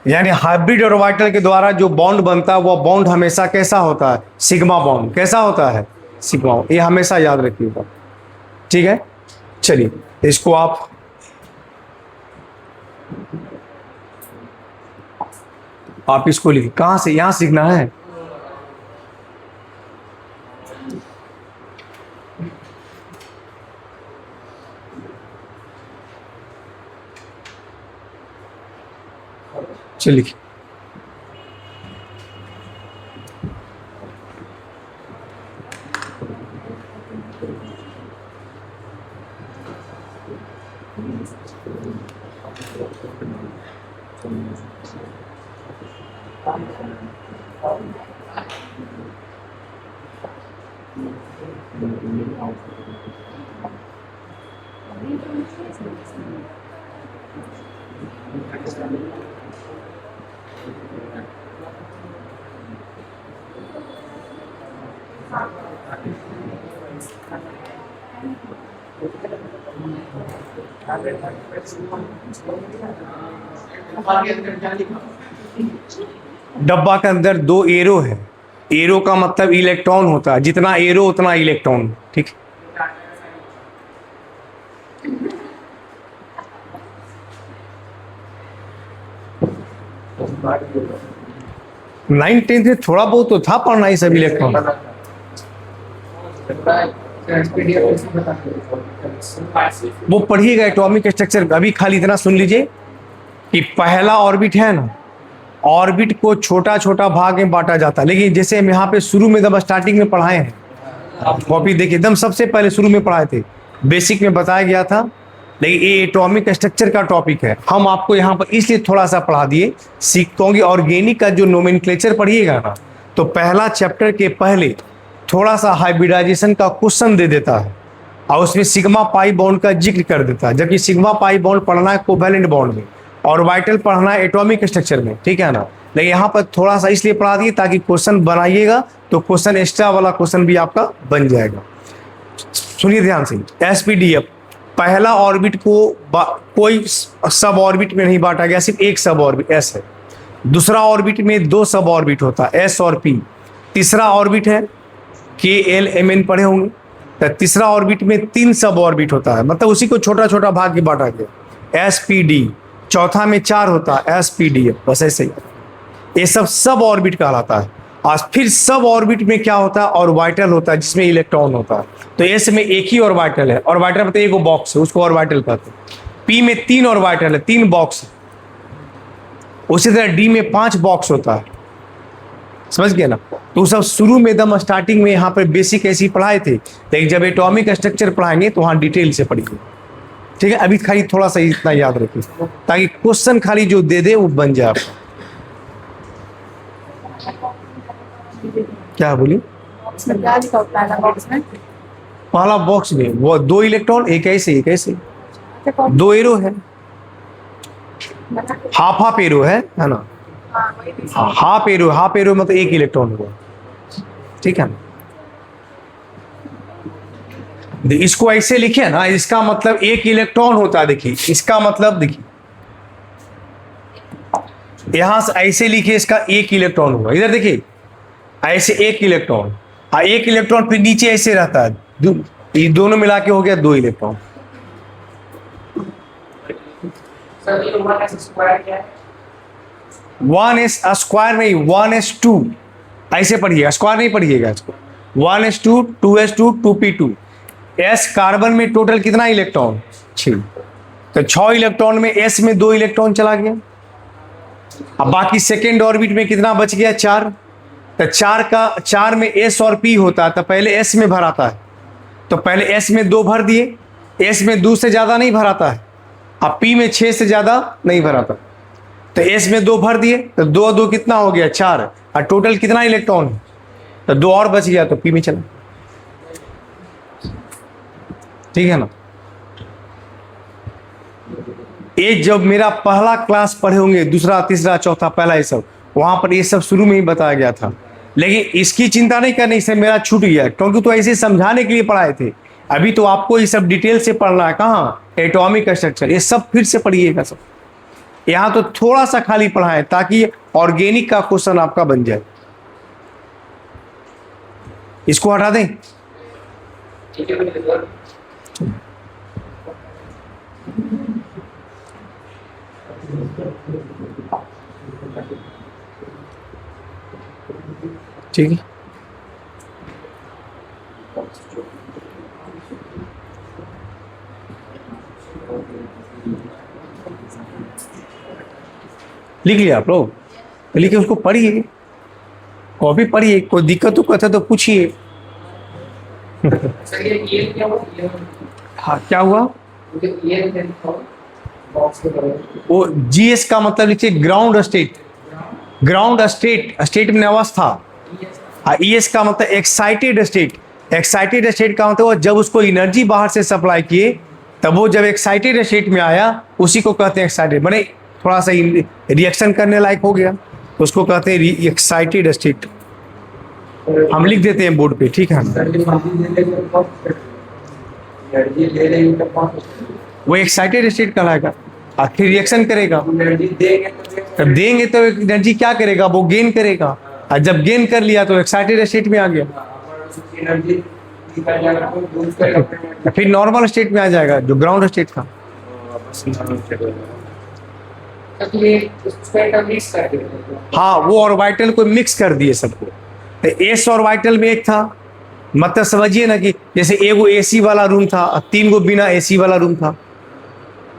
[SPEAKER 1] यानी हाइब्रिड ऑर्बिटल के द्वारा जो बॉन्ड बनता है, वह बॉन्ड हमेशा कैसा होता है? Sigma bond. कैसा होता है? सिग्मा। ये हमेशा याद रखिएगा, ठीक है। चलिए, इसको आप इसको लिखिए। कहां से? यहां सीखना है। चलिए, डब्बा के अंदर 2 एरो है। एरो का मतलब इलेक्ट्रॉन होता है, जितना एरो उतना इलेक्ट्रॉन, ठीक। नाइन टेंथ में थोड़ा बहुत तो था पढ़ना ही सब इलेक्ट्रॉन। वो पढ़िएगा एटॉमिक स्ट्रक्चर। अभी खाली इतना सुन लीजिए कि पहला ऑर्बिट है ना, ऑर्बिट को छोटा छोटा भाग में बांटा जाता है। लेकिन जैसे हम यहाँ पे शुरू में एकदम स्टार्टिंग में पढ़ाए हैं, आप कॉपी देखिए, एकदम सबसे पहले शुरू में पढ़ाए थे, बेसिक में बताया गया था। लेकिन ये एटॉमिक स्ट्रक्चर का टॉपिक है, हम आपको यहाँ पर इसलिए थोड़ा सा पढ़ा दिए। सीखोगे ऑर्गेनिक का जो नोमेनक्लेचर पढ़िएगा ना, तो पहला चैप्टर के पहले थोड़ा सा हाइब्रिडाइजेशन का क्वेश्चन दे देता है और उसमें सिग्मा पाई बॉन्ड का जिक्र कर देता है। जबकि सिग्मा पाई बॉन्ड पढ़ना है कोवैलेंट बॉन्ड में, ऑर्बिटल पढ़ना है एटॉमिक स्ट्रक्चर में, ठीक है ना। लेकिन यहाँ पर थोड़ा सा इसलिए पढ़ा दिए ताकि क्वेश्चन बनाइएगा तो क्वेश्चन एक्स्ट्रा वाला क्वेश्चन भी आपका बन जाएगा। सुनिए ध्यान से, एसपीडीएफ पहला ऑर्बिट को कोई सब ऑर्बिट में नहीं बांटा गया, सिर्फ एक सब ऑर्बिट एस है। दूसरा ऑर्बिट में 2 सब ऑर्बिट होता है, एस और पी। तीसरा ऑर्बिट है के एल एम एन पढ़े होंगे, तो तीसरा ऑर्बिट में 3 सब ऑर्बिट होता है, मतलब उसी को छोटा छोटा भाग में बांटा गया, एस पी डी। चौथा में 4 होता है, एस पी डी एफ, बस ऐसे ही। ये सब ऑर्बिट कहलाता है। और फिर सब ऑर्बिट में क्या होता है, ऑर्बिटल होता है जिसमें इलेक्ट्रॉन होता है। तो एस में एक ही ऑर्बिटल है, ऑर्बिटल मतलब एक बॉक्स है, उसको ऑर्बिटल कहते हैं। पी में 3 ऑर्बिटल है, 3 बॉक्स। उसी तरह डी में 5 बॉक्स होता है, समझ गए ना। तो सब शुरू में एकदम स्टार्टिंग में यहाँ पर बेसिक ऐसी पढ़ाए थे, लेकिन जब एटॉमिक स्ट्रक्चर पढ़ाएंगे तो वहाँ डिटेल से पढ़िए, ठीक है। अभी खाली थोड़ा सा इतना याद रखिए ताकि क्वेश्चन खाली जो दे दे वो बन जाए आपका। क्या बोलिए? पहला बॉक्स में वो 2 इलेक्ट्रॉन, एक ऐसे 2 एरो है, हाफ एरो है ना। हाफ एरो मतलब 1 इलेक्ट्रॉन हुआ, ठीक है ना। इसको ऐसे लिखे ना, इसका मतलब 1 इलेक्ट्रॉन होता है। देखिए इसका मतलब, देखिए यहां से ऐसे लिखिए, इसका 1 इलेक्ट्रॉन हुआ। इधर देखिए ऐसे 1 इलेक्ट्रॉन, 1 इलेक्ट्रॉन फिर नीचे ऐसे रहता है, ये दोनों मिला के हो गया 2 इलेक्ट्रॉन। 1s स्क्वायर नहीं, 1s2 ऐसे पढ़िएगा, स्क्वायर नहीं पढ़िएगा इसको। 1s2, 2s2, 2p2। s carbon में टोटल कितना इलेक्ट्रॉन? 6। तो 6 इलेक्ट्रॉन में s में 2 इलेक्ट्रॉन चला गया। अब बाकी सेकेंड ऑर्बिट में कितना बच गया? 4। तो 4 में s और p होता है, तो पहले s में भराता है, तो पहले s में 2 भर दिए। s में 2 से ज्यादा नहीं भराता है, अब p में 6 से ज्यादा नहीं भराता, तो s में 2 भर दिए, तो 2 कितना हो गया? 4। और टोटल कितना इलेक्ट्रॉन? तो 2 और बच गया, तो p में चला, ठीक है ना। ये जब मेरा पहला क्लास पढ़े होंगे, दूसरा, तीसरा, चौथा, पहला, ये सब वहां पर ये सब शुरू में ही बताया गया था। लेकिन इसकी चिंता नहीं करनी, इससे मेरा छूट गया, क्योंकि तो ऐसे समझाने के लिए पढ़ाए थे। अभी तो आपको ये सब डिटेल से पढ़ना है। कहाँ? एटॉमिक स्ट्रक्चर, ये सब फिर से पढ़िएगा सब। यहाँ तो थोड़ा सा खाली पढ़ाए ताकि ऑर्गेनिक का क्वेश्चन आपका बन जाए। इसको हटा दें। ठीक है, लिख लिया आप लोग? लिखे उसको पढ़िए, कॉपी पढ़िए, कोई दिक्कत तो कहता तो पूछिए। हाँ, क्या हुआ? वो जीएस का मतलब लिखिए ground state. Ground state, state में अवस्था। ईएस का मतलब एक्साइटेड स्टेट। एक्साइटेड स्टेट का मतलब जब उसको एनर्जी बाहर से सप्लाई किए, तब वो जब एक्साइटेड स्टेट में आया, उसी को कहते हैं एक्साइटेड। मैंने थोड़ा सा रिएक्शन करने लायक हो गया, तो उसको कहते हैं एक्साइटेड स्टेट। हम लिख देते हैं बोर्ड पे, ठीक है। वो एक्साइटेड स्टेट कहलाएगा, आखिर रिएक्शन करेगा। तब देंगे तो एनर्जी क्या करेगा, वो गेन करेगा, और जब गेन कर लिया तो एक्साइटेड स्टेट में आ गया, फिर नॉर्मल स्टेट में आ जाएगा जो ग्राउंड स्टेट था। हाँ, वो ऑर्बिटल को मिक्स कर दिए सबको। तो एस ऑर्बिटल में एक था, मतलब समझिए ना कि जैसे एगो एसी वाला रूम था और 3 गो बिना एसी वाला रूम था,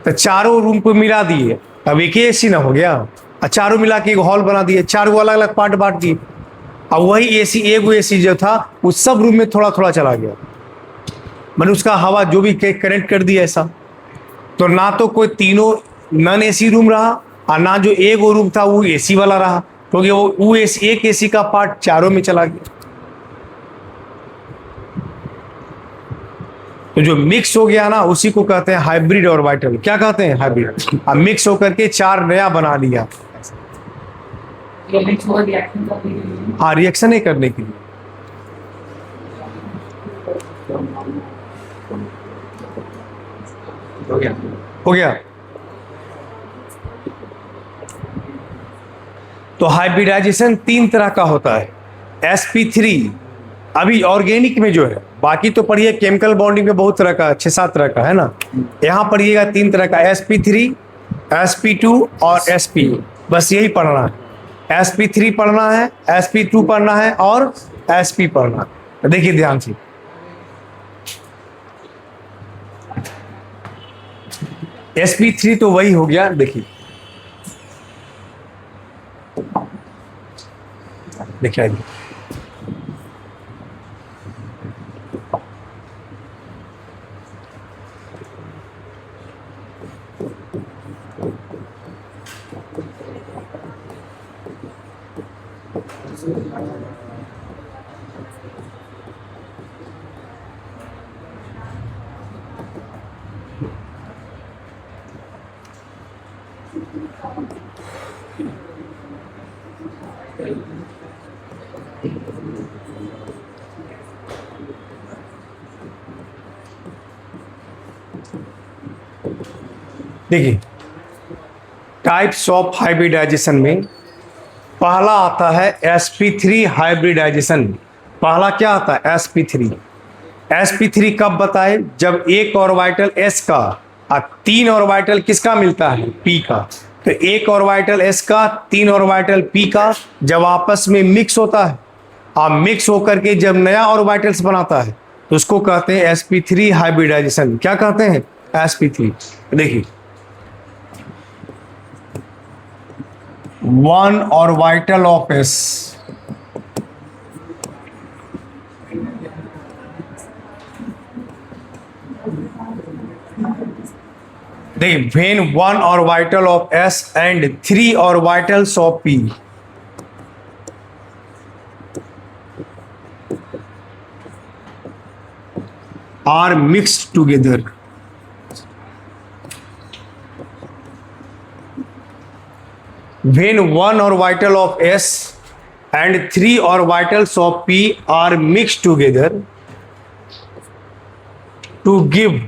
[SPEAKER 1] तो चारों रूम को मिला दिए, अब एक ही एसी ना हो गया, और चारों मिला के एक हॉल बना दिए, 4 गो अलग अलग पार्ट बांट दिए। अब वही एसी, एगो एसी जो था उस सब रूम में थोड़ा थोड़ा चला गया, मैंने उसका हवा जो भी करंट कर दिया ऐसा। तो ना तो कोई तीनों नॉन एसी रूम रहा, और ना जो एक वो रूम था वो एसी वाला रहा, क्योंकि वो एक एसी का पार्ट चारों में चला गया। तो जो मिक्स हो गया ना उसी को कहते हैं हाइब्रिड ऑर्बिटल। क्या कहते हैं? हाइब्रिड। अब मिक्स होकर के 4 नया बना लिया। हाँ, रिएक्शन ही करने के लिए। हो गया। तो हाइब्रिडाइजेशन 3 तरह का होता है। sp3 अभी ऑर्गेनिक में जो है, बाकी तो पढ़िए केमिकल बॉन्डिंग में बहुत तरह का, 6-7 तरह का है ना, यहाँ पढ़िएगा 3 तरह का, sp3, sp2 और sp। बस यही पढ़ना है, sp3 पढ़ना है, sp2 पढ़ना है और sp पढ़ना है। देखिए ध्यान से, sp3 तो वही हो गया, देखिए देखिए आइए, देखिए टाइप्स ऑफ हाइब्रिडाइजेशन में पहला आता है sp3 हाइब्रिडाइजेशन। पहला क्या आता है? sp3। sp3 कब बताए? जब एक ऑर्बिटल s का और 3 ऑर्बिटल किसका मिलता है? p का। तो एक ऑर्बिटल s का 3 ऑर्बिटल p का जब आपस में मिक्स होता है, और मिक्स होकर के जब नया ऑर्बिटल्स बनाता है तो उसको कहते हैं sp3 हाइब्रिडाइजेशन। क्या कहते हैं? sp3। देखिए, 1 orbital of s, when 1 orbital of s and 3 orbitals of p are mixed together, when 1 orbital of s and 3 orbitals of p are mixed together to give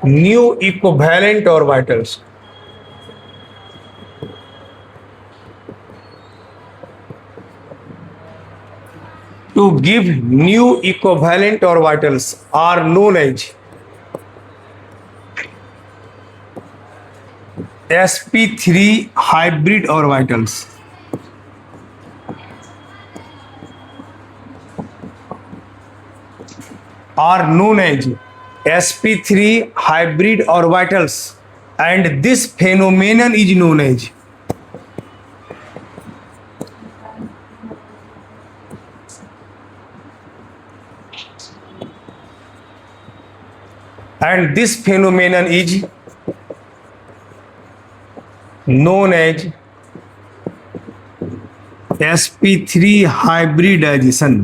[SPEAKER 1] new equivalent orbitals. To give new equivalent orbitals are known as sp3 hybrid orbitals. Are known as sp3 hybrid orbitals, and this phenomenon is known as known as sp3 hybridization.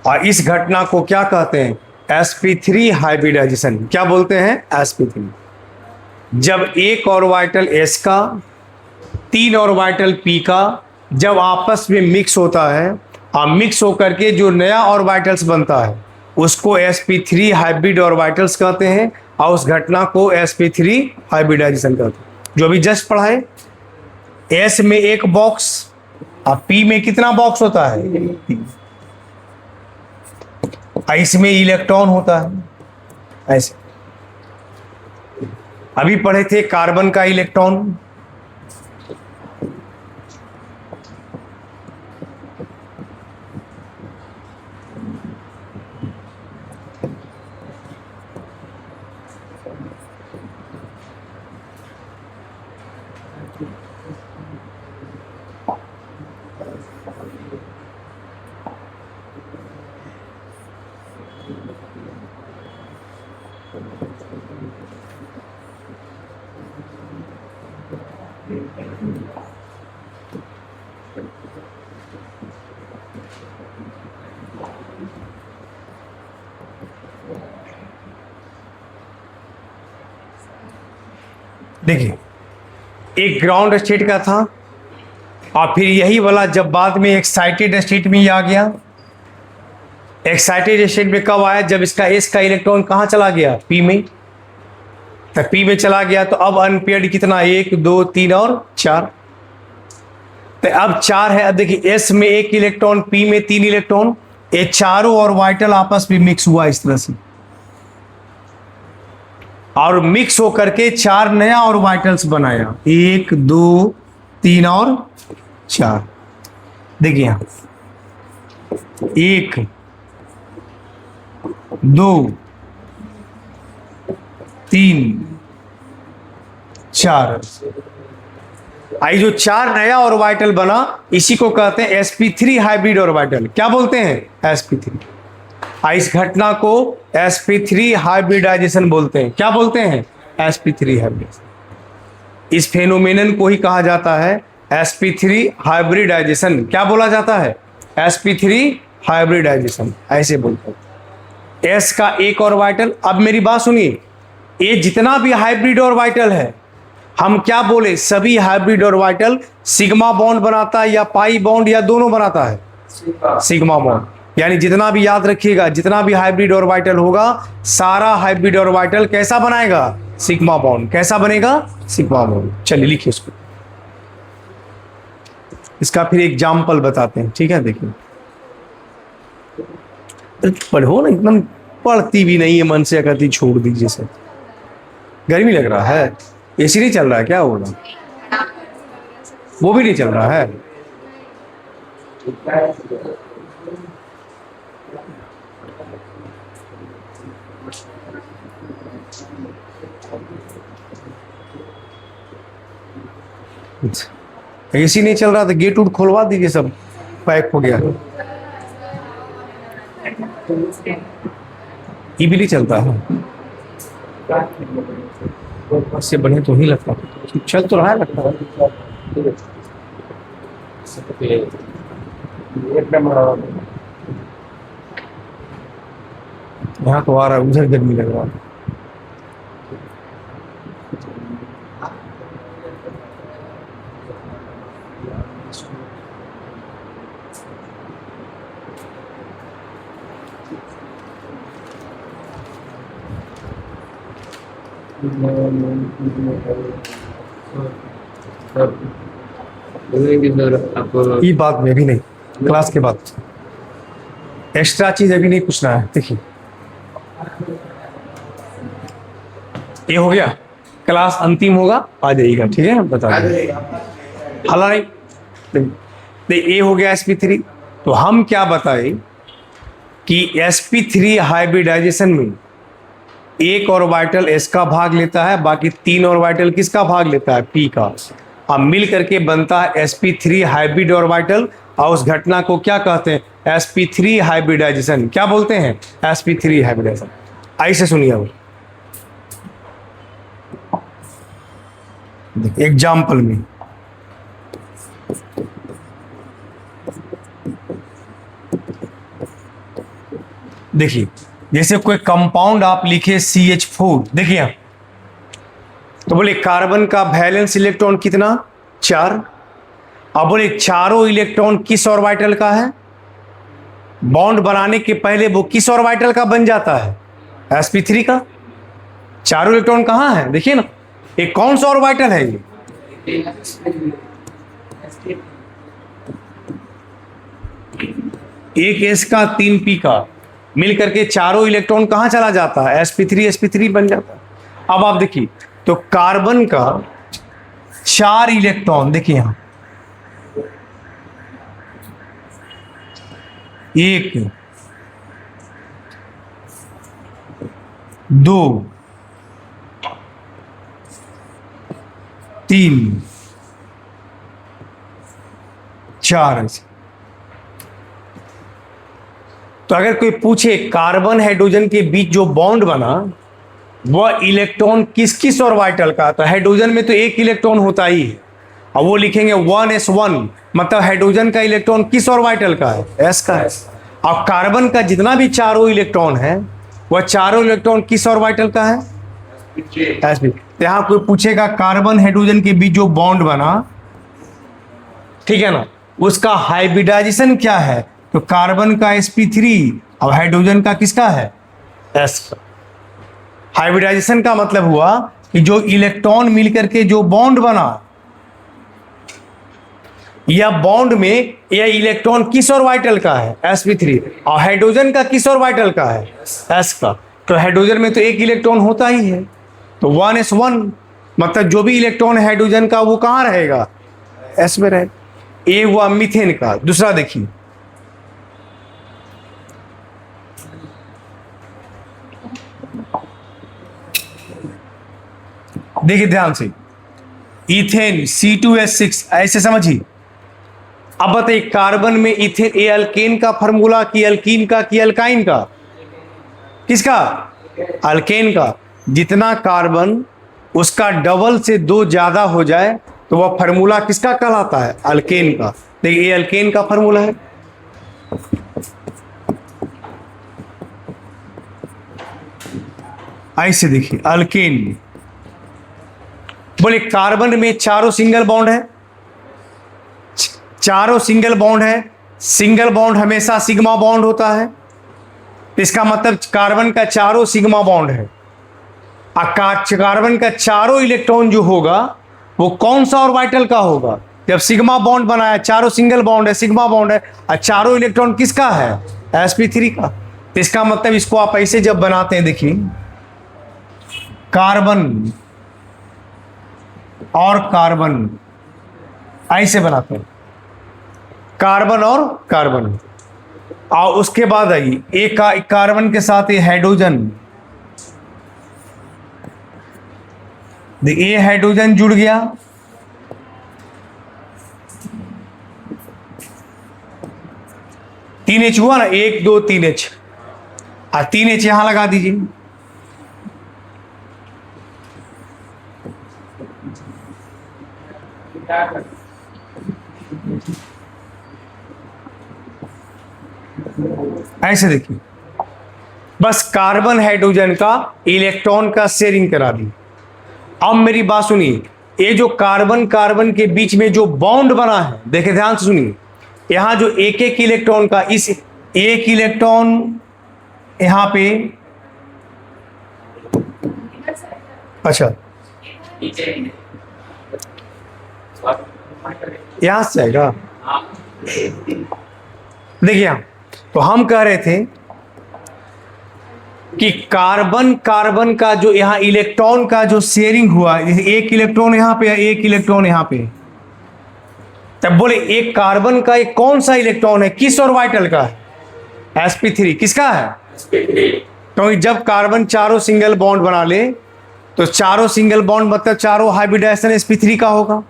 [SPEAKER 1] और इस घटना को क्या कहते हैं? sp3 hybridisation. क्या बोलते हैं? sp3। जब एक ऑर्बिटल s का 3 ऑर्बिटल p का जब आपस में मिक्स होता है, और मिक्स होकर के जो नया ऑर्बिटल्स बनता है उसको sp3 हाइब्रिड ऑर्बिटल्स कहते हैं और उस घटना को sp3 हाइब्रिडाइजेशन कहते हैं। जो अभी जस्ट पढ़ा है, s में एक बॉक्स, अब p में कितना बॉक्स होता है, इसमें इलेक्ट्रॉन होता है ऐसे। अभी पढ़े थे कार्बन का इलेक्ट्रॉन, देखिए एक ग्राउंड स्टेट का था और फिर यही वाला जब बाद में एक्साइटेड स्टेट में आ गया। एक्साइटेड स्टेट में कब आया, जब इसका एस का इलेक्ट्रॉन कहाँ चला गया, पी में। तो पी में चला गया तो अब अनपेयर्ड कितना, 1 2 3 और 4। तो अब 4 है। अब देखिए एस में 1 इलेक्ट्रॉन, पी में 3 इलेक्ट्रॉन, ये चारों ऑर्बिटल आपस में मिक्स हुआ इस तरह से, और मिक्स होकर के 4 नया ऑर्बिटल्स बनाया, 1 2 3 और 4। देखिए यहां 1 2 3 4, आई जो 4 नया ऑर्बिटल बना इसी को कहते हैं sp3 हाइब्रिड ऑर्बिटल। क्या बोलते हैं, sp3। इस घटना को sp3 हाइब्रिडाइजेशन बोलते हैं। क्या बोलते हैं, sp3 हाइब्रिडाइजेशन। इस फेनोमेनन को ही कहा जाता है sp3 हाइब्रिडाइजेशन। क्या बोला जाता है, sp3 हाइब्रिडाइजेशन, ऐसे बोलते हैं। s का एक ऑर्बिटल, अब मेरी बात सुनिए, ये जितना भी हाइब्रिड ऑर्बिटल है, हम क्या बोले, सभी हाइब्रिड ऑर्बिटल सिग्मा बॉन्ड बनाता है या पाई बॉन्ड या दोनों बनाता है, सिग्मा बॉन्ड। यानी जितना भी याद रखिएगा, जितना भी हाइब्रिड ऑर्बिटल होगा, सारा हाइब्रिड ऑर्बिटल कैसा बनाएगा, सिग्मा बॉन्ड। कैसा बनेगा, सिग्मा बॉन्ड। चलिए लिखिए उसको, इसका फिर एग्जाम्पल बताते हैं, ठीक है। देखिए पढ़ो ना, एकदम पढ़ती भी नहीं है, मन से कहती छोड़ दीजिए सर। गर्मी लग रहा है, एसी नहीं चल रहा है क्या, होगा वो भी नहीं चल रहा है। एसी नहीं चल रहा तो गेट उट खोलवा दीजिए, सब पैक हो गया। ये भी नहीं चलता है, इससे बढ़िया तो ही लगता है, चल तो रहा है लगता है। यहाँ तो आ रहा है, उधर गर्मी लग रहा है। ये बात में भी नहीं, क्लास के बाद एक्स्ट्रा चीज अभी नहीं पूछना है। देखिए ये हो गया, क्लास अंतिम होगा, आ जाइएगा, ठीक है, बता दीजिए। हला नहीं, ये हो गया sp3। तो हम क्या बताए कि sp3 हाइब्रिडाइजेशन में एक ऑर्बिटल s का भाग लेता है, बाकी 3 ऑर्बिटल किसका भाग लेता है, p का। अब मिल करके बनता है sp3 हाइब्रिड ऑर्बिटल, और उस घटना को क्या कहते हैं, sp3 हाइब्रिडाइजेशन। क्या बोलते हैं, sp3 हाइब्रिडाइजेशन। ऐसे सुनिए अब एग्जाम्पल में, देखिए जैसे कोई कंपाउंड आप लिखे CH4, देखिए यहाँ तो बोले कार्बन का वैलेंस इलेक्ट्रॉन कितना, 4। अब बोले चारों इलेक्ट्रॉन किस ऑर्बिटल का है, बॉन्ड बनाने के पहले वो किस ऑर्बिटल का बन जाता है? sp3 का। चारों इलेक्ट्रॉन कहाँ है देखिए ना, एक कौन सा ऑर्बिटल है ये? एक s का 3 p का मिल करके चारों इलेक्ट्रॉन कहाँ चला जाता है? sp3 बन जाता है। अब आप देखिए तो कार्बन का 4 इलेक्ट्रॉन देखिए यहां, 1 2 3 4। तो अगर कोई पूछे कार्बन हाइड्रोजन के बीच जो बॉन्ड बना वह इलेक्ट्रॉन किस किस ऑर्बिटल का, तो हाइड्रोजन में तो एक इलेक्ट्रॉन होता ही है, और वो लिखेंगे 1s1, मतलब हाइड्रोजन का इलेक्ट्रॉन किस ऑर्बिटल का है? s का है। और कार्बन का जितना भी चारों इलेक्ट्रॉन है वह चारों इलेक्ट्रॉन किस ऑर्बिटल का है? sp। तो यहां कोई पूछेगा कार्बन हाइड्रोजन के बीच जो बॉन्ड बना, ठीक है ना, उसका हाइब्रिडाइजेशन क्या है? तो कार्बन का sp3 और हाइड्रोजन का किसका है? s का। हाइब्रिडाइजेशन का मतलब हुआ कि जो इलेक्ट्रॉन मिलकर के जो बॉन्ड बना, या बॉन्ड में यह इलेक्ट्रॉन किस ऑर्बिटल का है? sp3। और हाइड्रोजन का किस ऑर्बिटल का है? s का। तो हाइड्रोजन में तो एक इलेक्ट्रॉन होता ही है, तो 1s1, मतलब जो भी इलेक्ट्रॉन है हाइड्रोजन का वो कहाँ रहेगा? s में रहेगा। ये हुआ मीथेन का। दूसरा देखिए, देखिए ध्यान से, इथेन C2H6 ऐसे समझिए। अब बताइए कार्बन में इथेन, ये अल्केन का फॉर्मूला कि अल्कीन का कि अल्काइन का? किसका? अल्केन का। जितना कार्बन उसका डबल से 2 ज्यादा हो जाए तो वह फॉर्मूला किसका कहलाता है? अल्केन का। देखिए ये अल्केन का फॉर्मूला है। ऐसे देखिए अल्केन, बोले कार्बन में चारों सिंगल बॉन्ड है, चारों सिंगल बॉन्ड है, सिंगल बॉन्ड हमेशा सिग्मा बॉन्ड होता है, इसका मतलब कार्बन का चारों सिग्मा बॉन्ड है। कार्बन का चारों इलेक्ट्रॉन जो होगा वो कौन सा ऑर्बिटल का होगा? जब सिग्मा बॉन्ड बनाया, चारों सिंगल बॉन्ड है, सिग्मा बॉन्ड है, और चारों इलेक्ट्रॉन किसका है? sp3 का। तो इसका मतलब इसको आप ऐसे जब बनाते हैं, देखिए कार्बन और कार्बन ऐसे बनाते हैं, कार्बन और कार्बन, और उसके बाद आइए एक कार्बन के साथ ये हाइड्रोजन, ये हाइड्रोजन जुड़ गया, तीन एच हुआ ना, 1 2 3 एच, और 3 एच यहां लगा दीजिए। ऐसे देखिए, बस कार्बन हाइड्रोजन का इलेक्ट्रॉन का शेयरिंग करा दी। अब मेरी बात सुनिए, ये जो कार्बन कार्बन के बीच में जो बॉन्ड बना है, देखिए ध्यान से सुनिए, यहां जो एक एक इलेक्ट्रॉन का, इस एक इलेक्ट्रॉन यहां पे, अच्छा यहां से आएगा, देखिए यहां, तो हम कह रहे थे कि कार्बन कार्बन का जो यहां इलेक्ट्रॉन का जो शेयरिंग हुआ, एक इलेक्ट्रॉन यहां पे, एक इलेक्ट्रॉन यहां पे, तब बोले एक कार्बन का एक कौन सा इलेक्ट्रॉन है, किस ऑर्बिटल का है? sp3। किसका है? क्योंकि जब कार्बन चारों सिंगल बॉन्ड बना ले तो चारों सिंगल बॉन्ड मतलब चारों हाइब्रिडाइजेशन sp3 का होगा।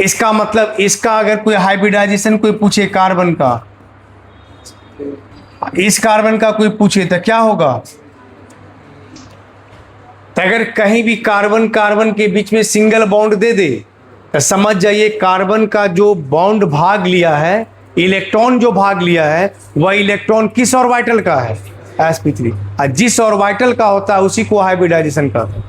[SPEAKER 1] इसका मतलब इसका अगर कोई हाइब्रिडाइजेशन कोई पूछे कार्बन का, इस कार्बन का कोई पूछे तो क्या होगा? तो अगर कहीं भी कार्बन कार्बन के बीच में सिंगल बॉन्ड दे दे तो समझ जाइए कार्बन का जो बॉन्ड भाग लिया है, इलेक्ट्रॉन जो भाग लिया है, वह इलेक्ट्रॉन किस ऑर्बिटल का है? sp3। और जिस ऑर्बिटल का होता है उसी को हाइब्रिडाइजेशन कहते हैं।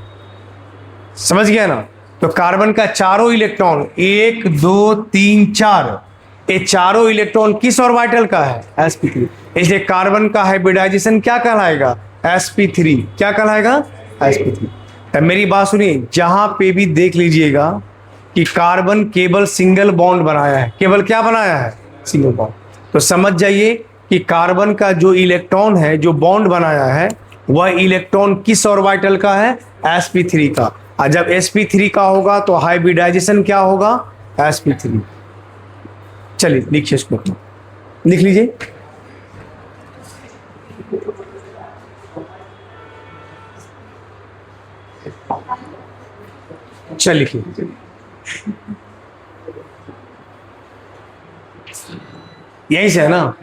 [SPEAKER 1] समझ गया ना? तो कार्बन का चारों इलेक्ट्रॉन 1 2 3 4, ये चारों इलेक्ट्रॉन किस ऑर्बिटल का है? sp3। इसलिए कार्बन का हाइब्रिडाइजेशन क्या कहलाएगा? sp3। क्या कहलाएगा? sp3। तो मेरी बात सुनिए, जहां पे भी देख लीजिएगा कि कार्बन केवल सिंगल बॉन्ड बनाया है, केवल क्या बनाया है? Single bond. तो समझ जाइए कि कार्बन का जो इलेक्ट्रॉन है, जो बॉन्ड बनाया है, वह इलेक्ट्रॉन किस ऑर्बिटल का है? sp3 का। और जब sp3 का होगा तो हाइब्रिडाइजेशन क्या होगा? sp3। चलिए लिखिए इसको, लिख लीजिए। चल लिखिए। यहीं से है ना?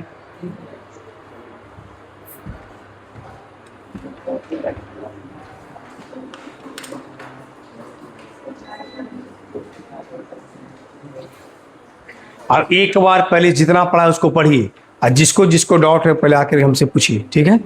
[SPEAKER 1] और एक बार पहले जितना पढ़ा उसको पढ़िए, और जिसको जिसको डाउट है पहले आकर हमसे पूछिए, ठीक है?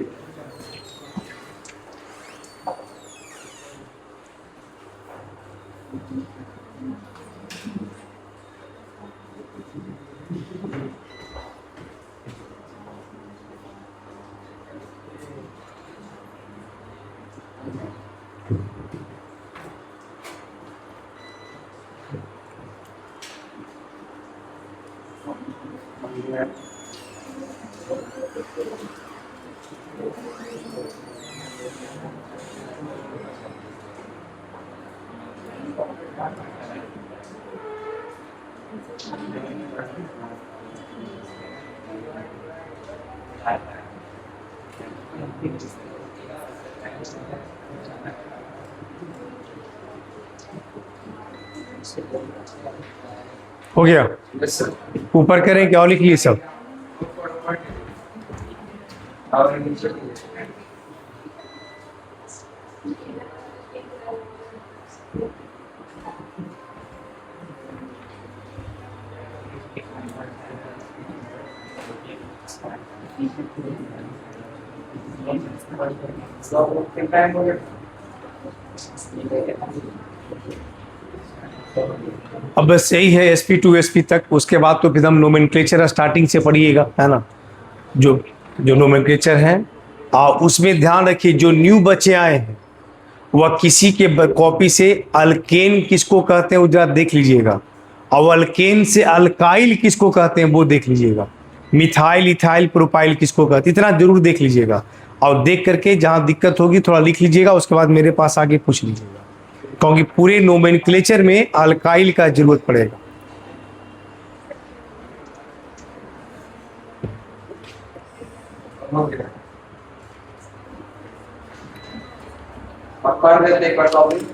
[SPEAKER 1] हो गया? ऊपर करें क्या लिख लिए सब? अब बस यही है sp2 sp तक। उसके बाद तो फिर हम नोमेनक्लेचर स्टार्टिंग से पढ़िएगा, है ना? जो जो नोमेनक्लेचर है, और उसमें ध्यान रखिए जो न्यू बच्चे आए हैं वह किसी के कॉपी से अल्केन किसको कहते हैं वो जरा देख लीजिएगा, और अल्केन से अल्काइल किसको कहते हैं वो देख लीजिएगा, मिथाइल इथाइल प्रोपाइल किसको कहते हैं, इतना जरूर देख लीजिएगा। और देख करके जहां दिक्कत होगी थोड़ा लिख लीजिएगा, उसके बाद मेरे पास आके पूछ लीजिएगा, क्योंकि पूरे नोमेनक्लेचर में अल्काइल का जरूरत पड़ेगा।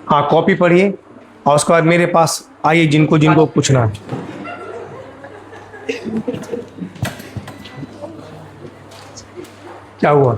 [SPEAKER 1] हाँ कॉपी पढ़िए, और उसके बाद मेरे पास आइए जिनको जिनको पूछना है। क्या हुआ?